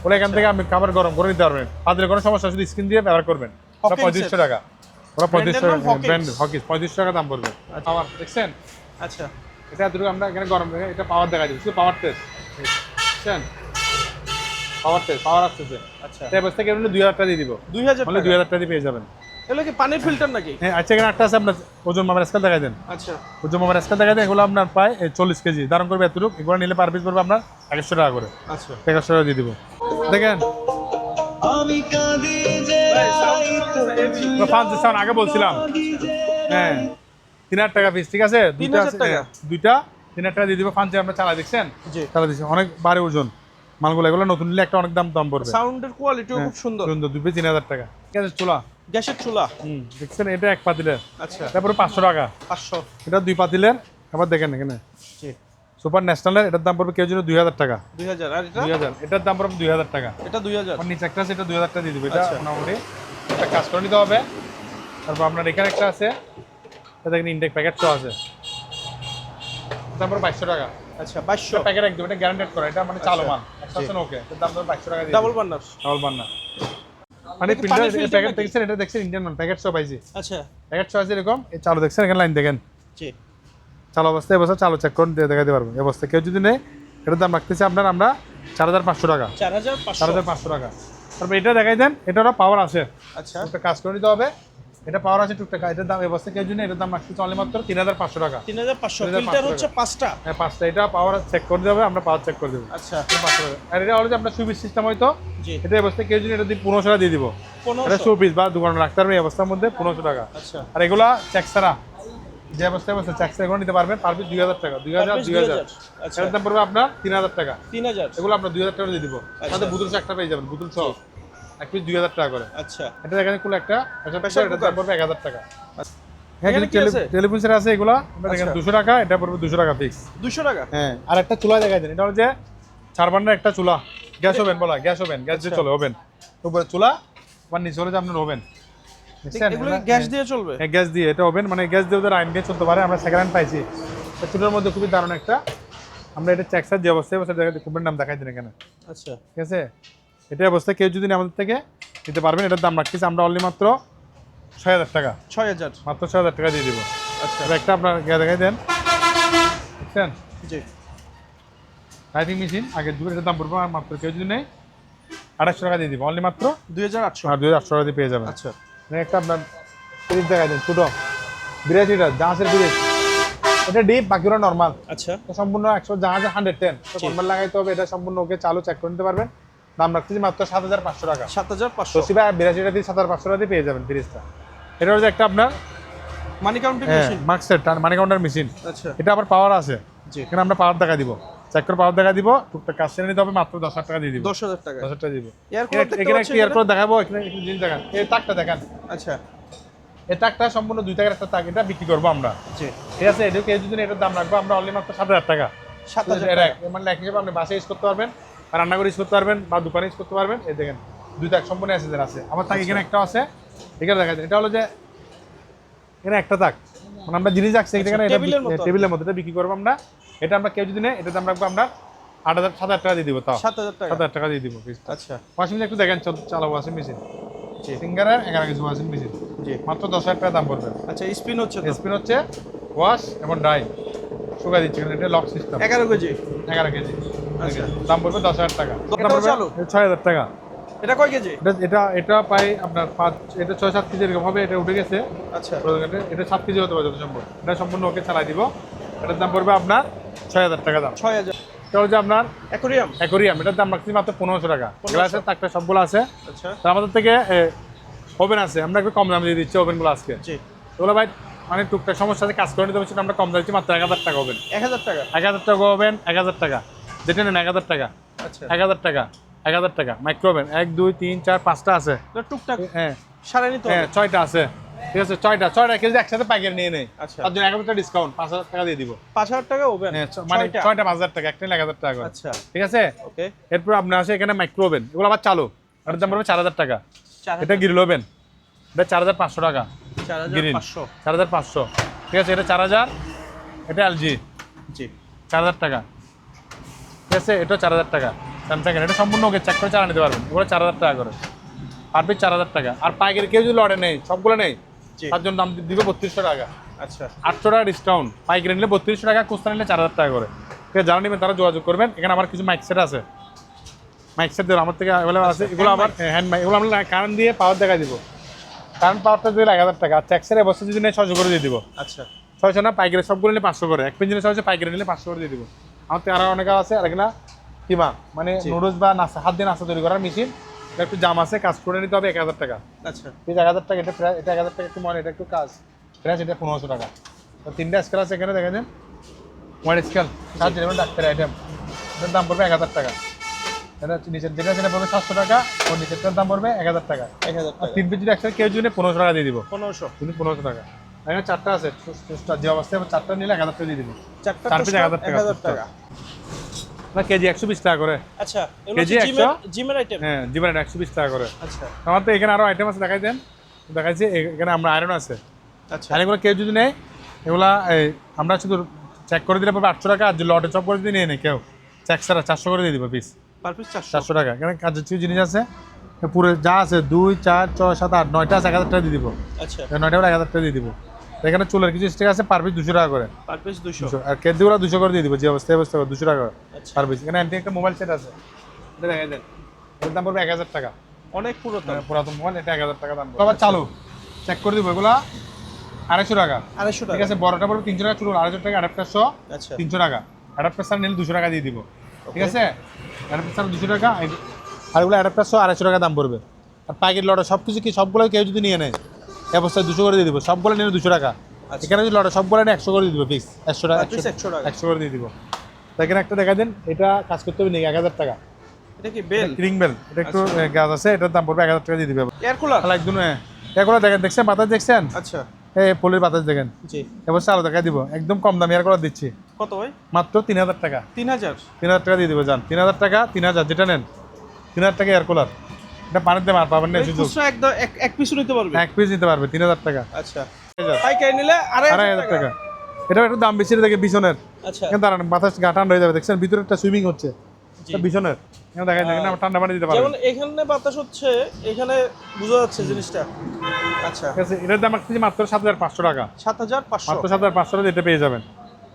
ওরা এখান থেকে আপনি খাবার গরম করে নিতে পারবেন, তাদের কোনো সমস্যা, শুধু স্ক্রিন দিয়ে ব্যবহার করবেন। ওরা Hawkins 3500 টাকা, ওরা 3500 Brand এর নাম টাকা, Hawkins। ব্র্যান্ড হকিস 3500 টাকা দাম পড়বে। পাওয়ার দেখছেন, আচ্ছা, এটা এতটুকু আমরা এখানে গরম দেখে এটা পাওয়ার দেখা যাচ্ছে, শুধু পাওয়ার টেস্ট দেখছেন, পাওয়ার টেস্ট পাওয়ার আসতেছে। আচ্ছা, এই অবস্থা কেউ নিলে 2000 টাকা দিয়ে দিব, 2000 বলে টাকা। 2000 টাকা দিয়ে পেয়ে যাবেন। এগুলো কি পানির ফিল্টার নাকি? হ্যাঁ, আচ্ছা এখানে একটা আছে আপনার ওজন মাপার স্কেল দেখাই দেন। আচ্ছা, ওজন মাপার স্কেল দেখাই দেন, এগুলো আপনার প্রায় 40 কেজি ধারণ করবে এতটুকু। এগুলো নিলে পার পিস পড়বে আপনার 2100 টাকা করে, আচ্ছা। 2100 টাকা দিয়ে দিব। দেখেন পাঁচ সাউন্ড আগে বলছিলাম, হ্যাঁ 3000 টাকা পিস, ঠিক আছে। দুইটা 3000 টাকা। দুইটা 3000 টাকা দিয়ে দিব। ফান্সে আমরা চালা দেখছেন, জি। চালা দিচ্ছি অনেক বারে ওজন মালগুলো, এগুলো নতুন নিলে একটা অনেক দাম পড়বে। সাউন্ডের কোয়ালিটিও খুব সুন্দর। সুন্দর, দুই পিস 3000 টাকা, ঠিক আছে। চুলা গ্যাসের চুলা। দেখছেন, এটা 1 পাতিলের, আচ্ছা, তারপরে 500 টাকা। 500। এটা 2 পাতিলের, আবার দেখেন এখানে জি। সুপার ন্যাশনালের, এটার দাম পড়বে কেউ জন্য 2000 টাকা। 2000। আর এটা? 2000, এটার দাম পড়বে 2000 টাকা। এটা 2000। আমার নিচে একটা আছে, এটা 2000 টাকা দিয়ে দিবে। এটা আচ্ছা। মোটামুটি একটা কাজ করে নিতে হবে। তারপর আপনার এখানে একটা আছে, এটা দেখেন ইনটেক প্যাকেট সহ আছে, তারপর 2200 টাকা। আচ্ছা, 2200। প্যাকেট একদম, এটা গ্যারান্টেড করা, এটা মানে চালো মাল 100% ওকে। এর দাম পড়বে 2200 টাকা দিয়ে ডাবল বার্নার। ডাবল বান্না, মানে এটা কি পানির প্রিন্টার filter প্যাকেট নাকি? দেখছেন, এটা দেখছেন ইন্ডিয়ান মান প্যাকেট সহ পাইছি। আচ্ছা, প্যাকেট সহ আছে এরকম। এই চালু দেখছেন, এখানে লাইন দেখেন, জি। চালু অবস্থায় এবছর চালু চেক করে দিয়ে দেখাতে পারবো। এই অবস্থায় কেউ যদি নেই, এটার দাম রাখতেছি আপনার আমরা 4500 টাকা। 4500। 4500 টাকা। তারপর এটা দেখাই দেন, এটারও পাওয়ার আছে, আচ্ছা, একটা কাজ করে নিতে হবে। এটা পাওয়ার আছে টুকটাক, এটার দাম এই অবস্থায় কেউ যদি নেই, এটার দাম রাখতেছি অনলি মাত্র 3500 টাকা। 3500। 3500 ফিল্টার হচ্ছে 5টা। হ্যাঁ 5টা, এটা পাওয়ার চেক করে দেবে, আমরা পাওয়ার চেক করে দেবো। আচ্ছা, 500 টাকা। আর এটা হলো যে আপনার সুইচ সিস্টেম হয়তো, জি। এটা এই অবস্থায় কেউ যদি এটা দিয়ে 1500 টাকা দিয়ে দিব। এটা 1500। শোপিস বা দোকানে রাখতে পারবে এই অবস্থার মধ্যে 1500 টাকা। আচ্ছা, আর এগুলা চেক ছাড়া যে অবস্থায় চেক ছাড়া এগুলো নিতে পারবেন পার পিস 2000 টাকা। 2000 2000। আচ্ছা, এটার দাম পড়বে আপনার 3000 টাকা। 3000। এগুলো আপনার 2000 টাকা দিয়ে দিব। সাথে বোতল একটা পেয়ে যাবেন, বোতল সহ এক পিস 2000 টাকা করে। আচ্ছা, এটা দেখেন কুল একটা Pressure এটার দাম পড়বে 1000 টাকা। হ্যাঁ, এখানে কি আছে? টেলিফোন সেট আছে এগুলা, এটা দেখেন আচ্ছা। 200 টাকা, এটা পড়বে 200 টাকা ফিক্স। 200 টাকা। হ্যাঁ, আর একটা চুলা দেখাই দেন, এটা হলো যে 4 বার্নার একটা চুলা, গ্যাস ওভেন বলা, গ্যাস ওভেন, গ্যাস দিয়ে চলে ওভেন। উপরে চুলা, আর নিচে হলো যে আপনার ওভেন। দেখছেন, এগুলো কি গ্যাস দিয়ে চলবে? হ্যাঁ, গ্যাস দিয়ে, এটা ওভেন, মানে গ্যাস দিয়ে ওদের আইন দিয়ে চলতে পারে। আমরা সেকেন্ড হ্যান্ড পাইছি, চুলার মধ্যে খুবই দারুণ একটা। আমরা এটা চেকসার যে অবস্থায় দেখাচ্ছি, কোম্পানির নাম দেখাই দিন এখানে, আচ্ছা, ঠিক আছে। এটা অবস্থায় কেউ যদি আমাদের থেকে নিতে পারবেন, এটার দাম রাখতেছি আমরা অনলি মাত্র 6000 টাকা, 6000। মাত্র 6000 টাকা দিয়ে দিব। আচ্ছা, এটা একটা আপনার দেখাই দেন, বুঝছেন, জি। টাইপিং মেশিন আগের যুগের, এটার দাম পড়বে মাত্র কেউ যদি নেই 2800 টাকা দিয়ে দিব, অনলি মাত্র 2800। আর 2800 টাকা দিয়ে পেয়ে যাবেন। আচ্ছা, এটা একটা আপনার ফ্রিজ দেখাই দেন, ছোটো 82 লিটার জাহাজের ফ্রিজ। এটা ডিপ, বাকিরা নর্মাল। আচ্ছা, সম্পূর্ণ 100, জাহাজে 110 কনভার্ট লাগাইতে হবে। এটা সম্পূর্ণ ওকে, চালু চেক করে নিতে পারবেন। দাম রাখতেছি মাত্র 7500 টাকা। 7500 তোশিবা 82 টা দিয়ে 7500 টাকা দিয়ে পেয়ে যাবেন ফ্রিজটা। এটা হচ্ছে একটা আপনার মানি কাউন্টিং হ্যাঁ মেশিন। মাক্সের মানি কাউন্টার মেশিন। আচ্ছা এটা আবার পাওয়ার আছে, জি। এখানে আমরা পাওয়ার দেখা দিব, চেক করে পাওয়ার দেখা দিব, টুকটাক কাজ সেরে নিতে হবে, মাত্র 10000 টাকা দিয়ে দিব। 10000 টাকা। 10000 টাকা দিব। এয়ার কুলার দেখতে এখানে পাচ্ছি একটা এয়ার কুলার দেখাবো, এখানে একটু জিনিস দেখান, এই তাকটা দেখান। আচ্ছা এই তাকটা সম্পূর্ণ 2 টাকার একটা তাক, এটা বিক্রি করবো আমরা, জি। ঠিক আছে। এটা কেউ যদি এটার দাম রাখবো আমরা অনলি মাত্র 7000 টাকা। 7000 এটা টাকা। মানে এক হিসেবে আপনি বাসায় ইউজ করতে পারবেন, আর রান্না করে ইউজ করতে পারবেন, বা দোকানে ইউজ করতে পারবেন। এই দেখেন 2 তাক সম্পূর্ণ অ্যাসেসের আছে। আবার তাক এখানে একটা আছে, এখানে দেখা যায় এটা হলো যে এখানে একটা তাক, মানে আমরা জিনিস রাখছি এখানে, এটা টেবিলের মতো। টেবিলের মধ্যে এটা বিক্রি করবো আমরা। এটা আমরা কেউ যদি নেয় এটার দাম রাখবো আমরা 7000 টাকা দিয়ে দিব, তাও 7000 টাকা। 7000 টাকা দিয়ে দিব। আচ্ছা ওয়াশিং মেশিন একটু দেখেন, চালাবো ওয়াশিং মেশিন, জি সিঙ্গারের 11 কেজি ওয়াশিং মেশিন, জি। মাত্র 10000 টাকা দাম পড়বে। আচ্ছা স্পিন হচ্ছে তো। স্পিন হচ্ছে ওয়াশ এবং ড্রাই, শুকা দিচ্ছে এখানে, এটা লক সিস্টেম। 11 কেজি। 11 কেজি, আচ্ছা দাম পড়বে 10000 টাকা। এটাও পড়বে চালু? 6000 টাকা। এটা কয় কেজি? এটা পাই আপনার 5, এটা 6-7 কেজি এরকম হবে, এটা উঠে গেছে। আচ্ছা এটা 7 কেজি হতে পারে যত সম্ভব। এটা সম্পূর্ণ ওকে চালাই দিব। এটার দাম পড়বে আপনার 6000 টাকা দাম। 6000। এটা হচ্ছে আপনার অ্যাকোরিয়াম। অ্যাকোরিয়াম, এটার দাম রাখছি মাত্র 1500 টাকা। গ্লাসের তাকটা সবগুলো আছে। আচ্ছা তো আমাদের থেকে ওভেন আছে, আমরা একটু কম দামে দিয়ে দিচ্ছি ওভেনগুলো আজকে। জি। ওগুলো ভাই মানে টুকটাক সমস্যা আছে, কাজ করে নিতে পারছি, আমরা কম দিচ্ছি মাত্র 1000 টাকা ওভেন। 1000 টাকা। 1000 টাকা ওভেন, 1000 টাকা যেটা নেন 1000 টাকা, আচ্ছা 1000 টাকা, 1000 টাকা। মাইক্রো ওভেন 1 2 3 4 5টা আছে। তো টুকটাক হ্যাঁ সারা নিতে হ্যাঁ হবে। 6টা আছে, ঠিক আছে। 6টা কেজি একসাথে পাইকারি নিয়ে নেই, আচ্ছা তার জন্য 1000 টাকা ডিসকাউন্ট, 5000 টাকা দিয়ে দিব। 5000 টাকা ওভেন। হ্যাঁ মানে 6টা 5000 টাকা, একটা 1000 টাকা করে, আচ্ছা ঠিক আছে। ওকে। এরপর আপনার আছে এখানে মাইক্রো ওভেন, এগুলো আবার চালু, এটার দাম পড়বে 4000 টাকা। 4000 এটা গ্রিল ওভেন, এটা 4500 টাকা। 4500। 4500, ঠিক আছে। এটা 4000, এটা এলজি জি 4000 টাকা, ঠিক আছে। এটা 4000 টাকা স্যামসাং এর, এটা সম্পূর্ণ ওকে চেক করে চালা নিতে পারবেন। এগুলো 4000 টাকা করে, আর পিস 4000 টাকা। আর পাইকারি কেউ যদি লড়ে নেই, সবগুলো নেই, জি। তার জন্য দাম দিব 3200 টাকা। আচ্ছা 800 টাকা ডিসকাউন্ট, পাইকারি নিলে 3200 টাকা, খুচরা নিলে 4000 টাকা করে। ঠিক আছে, যারা নেবেন তারা যোগাযোগ করবেন। এখানে আমার কিছু মাইক সেট আছে, মাইক সেট দেবো আমার থেকে অ্যাভেলেবল আছে। এগুলো আবার হ্যান্ড মাইক, এগুলো আমরা কারেন্ট দিয়ে পাওয়ার দেখা দিব। কারেন্ট পাওয়ারটা দিলে 1000 টাকা, আর ট্যাক্সের অবস্থা যদি নেই 600 করে দিয়ে দিব। আচ্ছা 600 না, পাইকারি সবগুলো নিলে 500 করে, এক পিস নিলে 600, পাইকারি নিলে 500 করে দিয়ে দিব। আমার থেকে আরও অনেক আছে। আর এখানে কিমা মানে জি। নুডলস বা নাস্তা, হাত দিয়ে নাস্তা তৈরি করার মেশিন, এটা একটু জাম আছে, কাজ করে নিতে হবে 1000 টাকা। আচ্ছা ঠিক 1000 টাকা, এটা প্রায়, এটা 1000 টাকা একটু মনে, এটা একটু কাজ প্রাইস, এটা 1500 টাকা। তো 3টা স্কেল আছে এখানে, দেখা যান ওয়ান স্কেল, 7 যেমন ডাক্তারের আইটেম, এটার দাম পড়বে 1000 টাকা। এটা নিচের যেটা সেটা পড়বে 700 টাকা, ওর নিচেরটার দাম পড়বে 1000 টাকা। 1000 আর টাকা। 3 পিস যদি একসাথে কেউ যদি 1500 টাকা দিয়ে দিব, 1500। কিন্তু 1500 টাকা। এখানে 4টা আছে, যে অবস্থায় 4টা নিলে 1000 টাকা দিয়ে দিব। 4টা 4 পিস 1000 টাকা। 1000 টাকা। না কেজি 120 টাকা করে। আচ্ছা এগুলো কেজি হচ্ছে 100? জিমের আইটেম। হ্যাঁ জীবনে 120 টাকা করে। আচ্ছা আমার তো এখানে আরো আইটেম আছে, দেখাই দেন। দেখাইছি এখানে আমরা আয়রন আছে, আচ্ছা আর এগুলো কেউ যদি নেয়, এগুলা আমরা শুধু চেক করে দিলে পাবে 800 টাকা, আর যদি লটে সব করে যদি নিয়ে নেই কেউ, চেক ছাড়া 400 করে দিয়ে দিব পিস, পার পিস 400। 400 টাকা। এখানে কাজের কিছু জিনিস আছে, পুরো যা আছে 2 4 6 7 8 9টা আছে, 1000 টাকা দিয়ে দিব। আচ্ছা 9টা 1000 টাকা দিয়ে দিব। এখানে চুলের কিছু স্টিক আছে, পার পিস 200 টাকা করে। Per piece 200। 200, আর কেজিগুলো 200 করে দিয়ে দিব, যে অবস্থায় 200 টাকা করে আচ্ছা পার পিস। এখানে অ্যান্টি একটা মোবাইল সেট আছে, এটা দেখাই দেন, এর দাম পড়বে 1000 টাকা। অনেক পুরাতন। পুরাতন মোবাইল, এটা 1000 টাকা দাম। আবার চালু চেক করে দিব, এগুলা 250 টাকা। 250 ঠিক টাকা। আছে, বড়টা পড়বে 300 টাকা, ছোট 250 টাকা, অ্যাডাপ্টার সহ আচ্ছা 300 টাকা। অ্যাডাপ্টার ছাড়া নিলে 200 টাকা দিয়ে দিব, ঠিক আছে। অ্যাডাপ্টার ছাড়া 200 টাকা, আর এগুলো অ্যাডাপ্টার সহ 250 টাকা দাম পড়বে। আর প্যাকেট লটে সব কিছু কি সবগুলো কেউ যদি নিয়ে নেয়, এই অবস্থায় 200 করে দিয়ে দিব। সবগুলো নিলে 200 টাকা। আচ্ছা। এখানে যদি লটে সবগুলো নিয়ে 100 করে দিয়ে দিব, ফিক্স 100 টাকা, পার পিস 100 টাকা। 100 করে দিয়ে দিব। তো এখানে একটা দেখা দেন, এটা কাজ করতে হবে নাকি 1000 টাকা। এটা কি বেল? ক্রিং বেল, এটা একটু গাছ আছে, এটার দাম পড়বে 1000 টাকা দিয়ে দিবে। Air cooler. তাহলে একদম এগুলো দেখেন, দেখছেন বাতাস দেখছেন, আচ্ছা এই পলির বাতাস দেখেন, জি। এবার চালু দেখা দিব, একদম কম দামে এয়ার কুলার দিচ্ছি, কত ভাই? মাত্র 3000 টাকা। 3000। 3000 টাকা দিয়ে দিব, যান 3000 টাকা, 3000 যেটা নেন 3000 টাকা এয়ার কুলার। এটা পানিতে মার পাবেন না, সুযোগ খুচরা একদম এক পিস নিতে পারবে। এক পিস নিতে পারবে 3000 টাকা। আচ্ছা পাইকারি নিলে 2500 টাকা। এটা একটু দাম বেশি দেখে বিছনের, আচ্ছা এখানে দাঁড়ান বাতাস গা ঠান্ডা হয়ে যাবে, দেখছেন ভিতরে একটা সুইমিং হচ্ছে, জি। এটা বিছনের, এখানে দেখা যায় না ঠান্ডা পানি দিতে পারবেন। যেমন এখানে বাতাস হচ্ছে, এখানে বোঝা যাচ্ছে জিনিসটা। আচ্ছা ঠিক আছে, এটার দাম রাখতেছি মাত্র 7500 টাকা। 7500। মাত্র 7500 টাকা এটা পেয়ে যাবেন।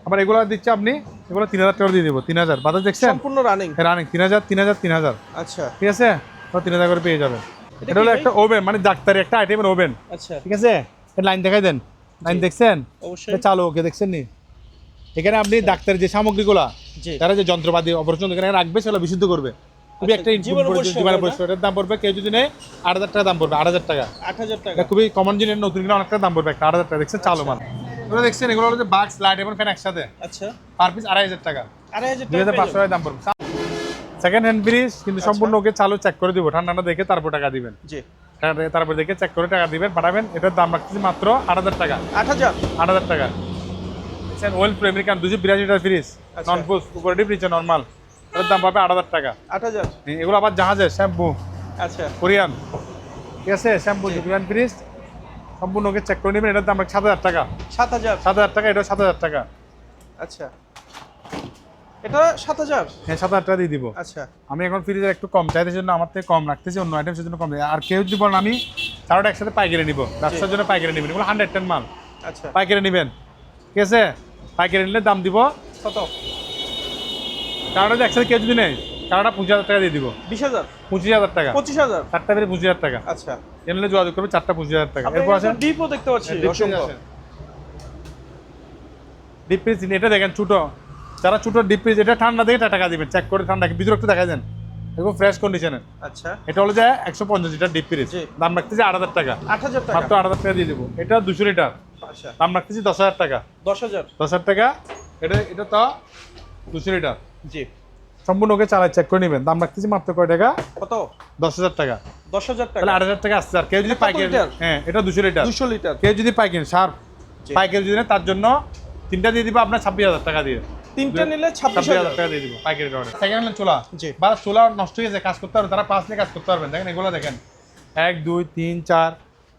আবার এগুলো দিচ্ছে আপনি, এগুলো 3000 টাকা দিয়ে দিব। 3000 বাতাস দেখছেন, সম্পূর্ণ রানিং। রানিং 3000 3000 3000, আচ্ছা ঠিক আছে, 3000 করে পেয়ে যাবেন। এটা এটা হলো কি একটা ওভেন, মানে ডাক্তারি একটা আইটেমের ওভেন, আচ্ছা ঠিক আছে। এর লাইন দেখাই দেন, লাইন দেখছেন, অবশ্যই। এটা চালু ওকে দেখছেন নি। এখানে আপনি ডাক্তারের যে সামগ্রীগুলা, জি তারা যে যন্ত্রপাতি অপারেশন এখানে রাখবে, সেগুলো বিশুদ্ধ করবে, খুবই একটা জীবনে পরিষ্কার জীবনে হয় না? পরিষ্কার, এটার দাম পড়বে কেউ যদি নেয় 8,000 টাকা দাম পড়বে, 8,000 টাকা। 8,000 টাকা। এটা খুবই কমন জিনিস, নতুন কিনে অনেকটা দাম পড়বে, একটা 8,000 টাকা। দেখছেন চালু মাল এগুলো, দেখছেন এগুলো হলো যে বাক্স, লাইট এবং ফ্যান একসাথে, আচ্ছা, পার পিস 2,500 টাকা, 2,500 টাকা। 2,500 টাকা দাম পড়বে। সেকেন্ড হ্যান্ড ফ্রিজ কিন্তু সম্পূর্ণ ওকে চালু চেক করে দিব, ঠান্ডাটা দেখে তারপর টাকা দিবেন। জি, তারপর দেখে চেক করে টাকা দিবেন, পাঠাবেন। এটার দাম রাখতেছি মাত্র 8,000 টাকা। 8,000। 8,000 টাকা। দেখছেন well pro American 282 litre fridge, আচ্ছা। নন ফুস, উপরে ডিপ নিচে নরমাল, এটার দাম পাবে 8,000 টাকা। 8,000। এগুলো আবার জাহাজের শ্যাম্পু, আচ্ছা, কোরিয়ান, ঠিক আছে, শ্যাম্পু কোরিয়ান ফ্রিজ সম্পূর্ণ ওকে চেক করে নেবেন। এটার দাম 7,000 টাকা। 7,000। 7,000 টাকা, এটা 7,000 টাকা। আচ্ছা, এটা 7,000। হ্যাঁ, 7,000 টাকা দিয়ে দিব। আচ্ছা, আমি এখন ফ্রিজের একটু কম চাইতে জন্য আমার থেকে কম রাখতেছি, অন্য আইটেম সেজন্য কম দেয়। আর কেউ যদি বলেন আমি চারোটা একসাথে পাইকারি নিব, ব্যবসার জন্য পাইকারি নেবেন, এগুলো 110 মাল, আচ্ছা। পাইকারি নেবেন, ঠিক আছে। পাইকারি নিলে দাম দিব কত? চারোটা একসাথে কেউ যদি নেয়, চারোটা 25,000 টাকা দিয়ে দিব। 20,000। 25,000 টাকা। 25,000। চারটা বেড়ে 25,000 টাকা। আচ্ছা, এ নিলে যোগাযোগ করবে, চারটা 25,000 টাকা। আপনার এরপর কাছে আসেন ডিপও দেখতে পাচ্ছি অসংখ্য। ডিপ ফ্রিজ, এটা দেখেন ছোট, যারা ছোট ডিপ ফ্রিজ, এটা ঠান্ডা দেখে টাকা দিবেন, চেক করে ঠান্ডা ভিতরে একটু দেখা দেন, একদম ফ্রেশ কন্ডিশনের। আচ্ছা, এটা হলো যে 150 লিটার ডিপ ফ্রিজ, জি। দাম রাখতেছি 8,000 টাকা। 8,000 টাকা। মাত্র 8,000 টাকা দিয়ে দেবো। এটা 200 লিটার, আচ্ছা, দাম রাখতেছি 10,000 টাকা। 10,000। 10,000 টাকা। এটা তো 200 লিটার, জি। সম্পূর্ণ ওকে চালাই চেক করে নেবেন, দাম রাখতেছি মাত্র কয় টাকা? কত? 10,000 টাকা। 10,000 টাকা। তাহলে 8,000 টাকা আসছে। আর কেউ যদি এটা কত পাইকারি, লিটার? হ্যাঁ এটা 200 লিটার। 200 লিটার। কেউ যদি পাইকারি শার্প জি। পাইকারি যদি নেয়, তার জন্য তিনটা দিয়ে দিব আপনার 26,000 টাকা দিয়ে। তিনটা নিলে 26,000 26,000 টাকা দিয়ে দিব পাইকারি অর্ডার। সেকেন্ড হ্যান্ড চুলা, জি। বা চুলা নষ্ট হয়ে যায়, কাজ করতে পারবে, তারা 5 নিয়ে কাজ করতে পারবেন। দেখেন এগুলো দেখেন, 1 2 3 4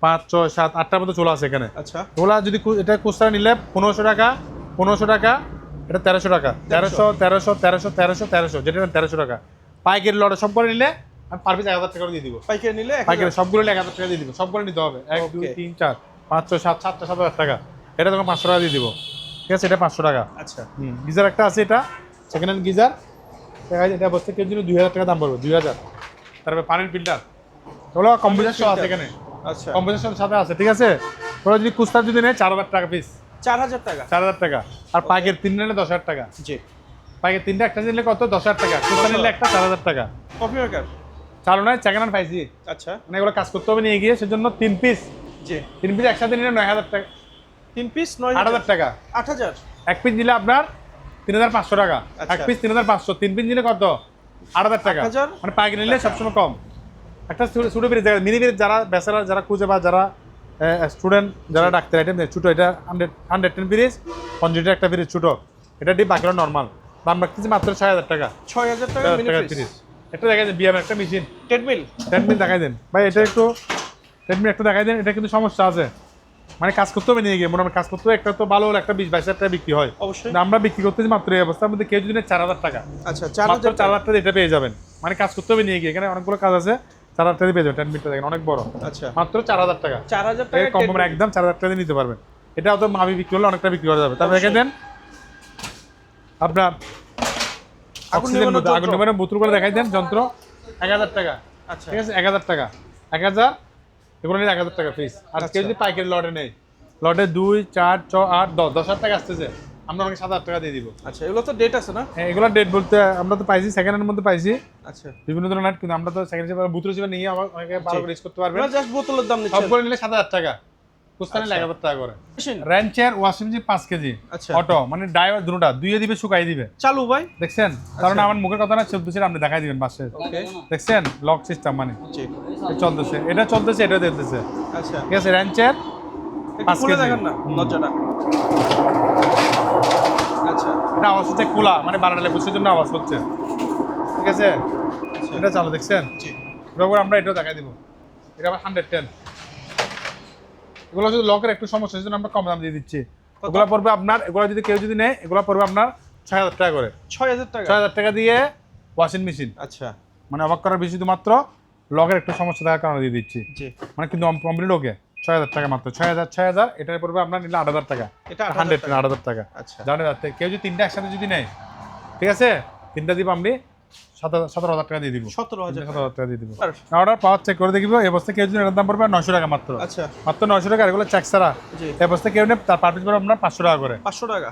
5 6 7 8টার মতো চুলা আছে এখানে। আচ্ছা, ওগুলা যদি এটা খুচরা নিলে 1500 টাকা, 1500 টাকা, এটা 1300 টাকা, 1300 1300 1300 1300 1300, যেটা নেন 1300 টাকা। পাইকারি লটে সব করে নিলে আমি পার পিস 1,000 টাকা করে দিয়ে দিব। পাইকারি নিলে 1000। পাইকারি সবগুলো নিলে 1,000 টাকা দিয়ে দিব, সবগুলো নিতে হবে। 1 2 Okay. 3 4 5 6 7 7টা 7,000 টাকা। এটা তখন 500 টাকা দিয়ে দিব, ঠিক আছে, এটা 500 টাকা। আচ্ছা, গিজার একটা আছে, এটা সেকেন্ড হ্যান্ড গিজার, দেখা যায় এটা বসতে কেউ জন্য 2,000 টাকা দাম পড়বে, 2,000। তারপরে পানির ফিল্টার, ওগুলো কম্পিউটার সহ আছে এখানে, আচ্ছা। কম্পিউটার সাথে আছে, ঠিক আছে। ওরা যদি কুস্তা যদি নেয় 4,000 টাকা পিস, 4,000 টাকা। 4,000 টাকা। আর পাইকের 3 নিলে 10,000 টাকা। জি। পাইকের 3টা একটা নিলে কত? 10,000 টাকা। কুস্তা নিলে একটা 4,000 টাকা। Coffee maker. চালু নয়, সেকেন্ড হ্যান্ড পাইছি, আচ্ছা, মানে এগুলো কাজ করতে হবে নিয়ে গিয়ে, সেজন্য 3 পিস, জি। 3 পিস একসাথে নিলে 9,000 টাকা, 3 পিস 9,000 8,000 টাকা। 8,000। এক পিস দিলে আপনার 3,500 টাকা, আচ্ছা। এক পিস 3,500, 3 পিস দিলে কত? 8,000 টাকা। 8,000 মানে পাইকারি নিলে সবসময় কম। একটা ছোটো ফ্রিজ, মিনি ফ্রিজ যারা বেচারা, যারা খুঁজে, বা যারা স্টুডেন্ট, যারা ডাক্তার আইটেম নেয়, ছোটো, এটা 110 ফ্রিজ, 50 লিটার একটা ফ্রিজ ছোটো, এটা ডিপ, বাকিটা নর্মাল, দাম রাখতেছি মাত্র 6,000 টাকা। 6,000 টাকা মিনি ফ্রিজ। এটা দেখা যায় বিয়ামের একটা মেশিন, ট্রেডমিল। ট্রেডমিল দেখাই দেন ভাই, এটা একটু ট্রেডমিল একটু দেখাই দেন। এটা কিন্তু সমস্যা আছে, মানে কাজ করতে হবে নিয়ে গিয়ে, মোটামুটি কাজ করতে হবে, একটা তো ভালো হলে একটা 20-22 টাকা বিক্রি হয়। অবশ্যই। কিন্তু আমরা বিক্রি করতেছি মাত্র এই অবস্থার মধ্যে, কেউ যদি নেয় 4,000 টাকা। আচ্ছা, মাত্র 4,000 টাকা। 4,000 টাকা এটা পেয়ে যাবেন, মানে কাজ করতে হবে নিয়ে গিয়ে, এখানে অনেকগুলো কাজ আছে, 4,000 টাকা পেয়ে যাবেন। ট্রেডমিলটা দেখেন অনেক বড়, আচ্ছা, মাত্র 4,000 টাকা। 4,000 টাকা কম দামে একদম 4,000 টাকা দিয়ে নিতে পারবেন। এটা তো মাবি বিক্রি হলে অনেকটা বিক্রি করা যাবে। তারপরে রেখে দেন আপনার অক্সিজেন বোতল, আগুন নেবানোর বোতল করে দেখাই দেন যন্ত্র, 1,000 টাকা। আচ্ছা, ঠিক আছে, 1,000 টাকা, 1,000, এগুলো নিলে 1,000 টাকা পিস। আর কেউ যদি পাইকারি লটে নেই, লটে 2 4 6 8 10 10,000 টাকা আসতেছে, আমরা অনেক 7,000 টাকা দিয়ে দিব। আচ্ছা, এগুলো তো ডেট আছে না? হ্যাঁ, এগুলো ডেট বলতে আমরা তো পাইছি সেকেন্ড হ্যান্ডের মধ্যে পাইছি আচ্ছা, বিভিন্ন ধরনের, কিন্তু আমরা তো সেকেন্ড হিসেবে বোতল হিসেবে নিয়ে আমার অনেকে ভালো করে ইউজ করতে পারবে। আমরা জাস্ট বোতলের দাম নিচ্ছি। সবগুলো নিলে 7,000 টাকা, কুস্তা নিলে 1,000 টাকা করে। মেশিন। র্যাঞ্চের ওয়াশিং মেশিন 5 কেজি, আচ্ছা। অটো, মানে ড্রাইভার দুটোটা দুইয়ে দিবে, শুকাই দিবে। চালু ভাই। দেখছেন, কারণ আমার মুখের কথা না চলতেছে, আপনি দেখাই দিবেন পাশে, ওকে। দেখছেন লক সিস্টেম, মানে জি। এটা চলতেছে, এটা চলতেছে, এটা দেখতেছে, আচ্ছা, ঠিক আছে। র্যাঞ্চের একটু 5 খুলে কেজি। দেখেন না দরজাটা। আচ্ছা, এটা আওয়াজ হচ্ছে খোলা, মানে বারান্দায় বসে জন্য আওয়াজ হচ্ছে, ঠিক আছে। আচ্ছা। এটা চালু, দেখছেন। জি। এবার আমরা এটাও দেখাই দিব, এটা আবার 110। এগুলো যদি লকের একটু সমস্যা, সেজন্য আমরা কম দাম দিয়ে দিচ্ছি। এগুলো পড়বে আপনার, এগুলো যদি কেউ যদি নেয়, এগুলো পড়বে আপনার 6,000 টাকা করে। 6,000 টাকা। 6,000 টাকা দিয়ে ওয়াশিং মেশিন, আচ্ছা, মানে অবাক করার বিষয়, শুধুমাত্র লকের একটু সমস্যা থাকার কারণে দিয়ে দিচ্ছি, জি। মানে কিন্তু কমপ্লিট ওকে। 6,000 টাকা মাত্র, 6,000 এটার পড়বে আপনার নিলে 8,000 টাকা। এটা 8,000 টাকা। আচ্ছা, জানেন, কেউ যদি তিনটা একসাথে যদি নেয়, ঠিক আছে, তিনটা দিব আমি 17,000 টাকা দিয়ে দিব। 17,000 17,000 টাকা দিয়ে দিব। অর্ডার পাওয়ার চেক করে দেখব, এই অবস্থায় কেউ যদি এটার দাম পড়বে 900 টাকা মাত্র। আচ্ছা, মাত্র 900 টাকা, এগুলো চেক ছাড়া। জি। এই অবস্থায় কেউ নেই, তার পার পিস পড়বে আপনার 500 টাকা করে। 500 টাকা।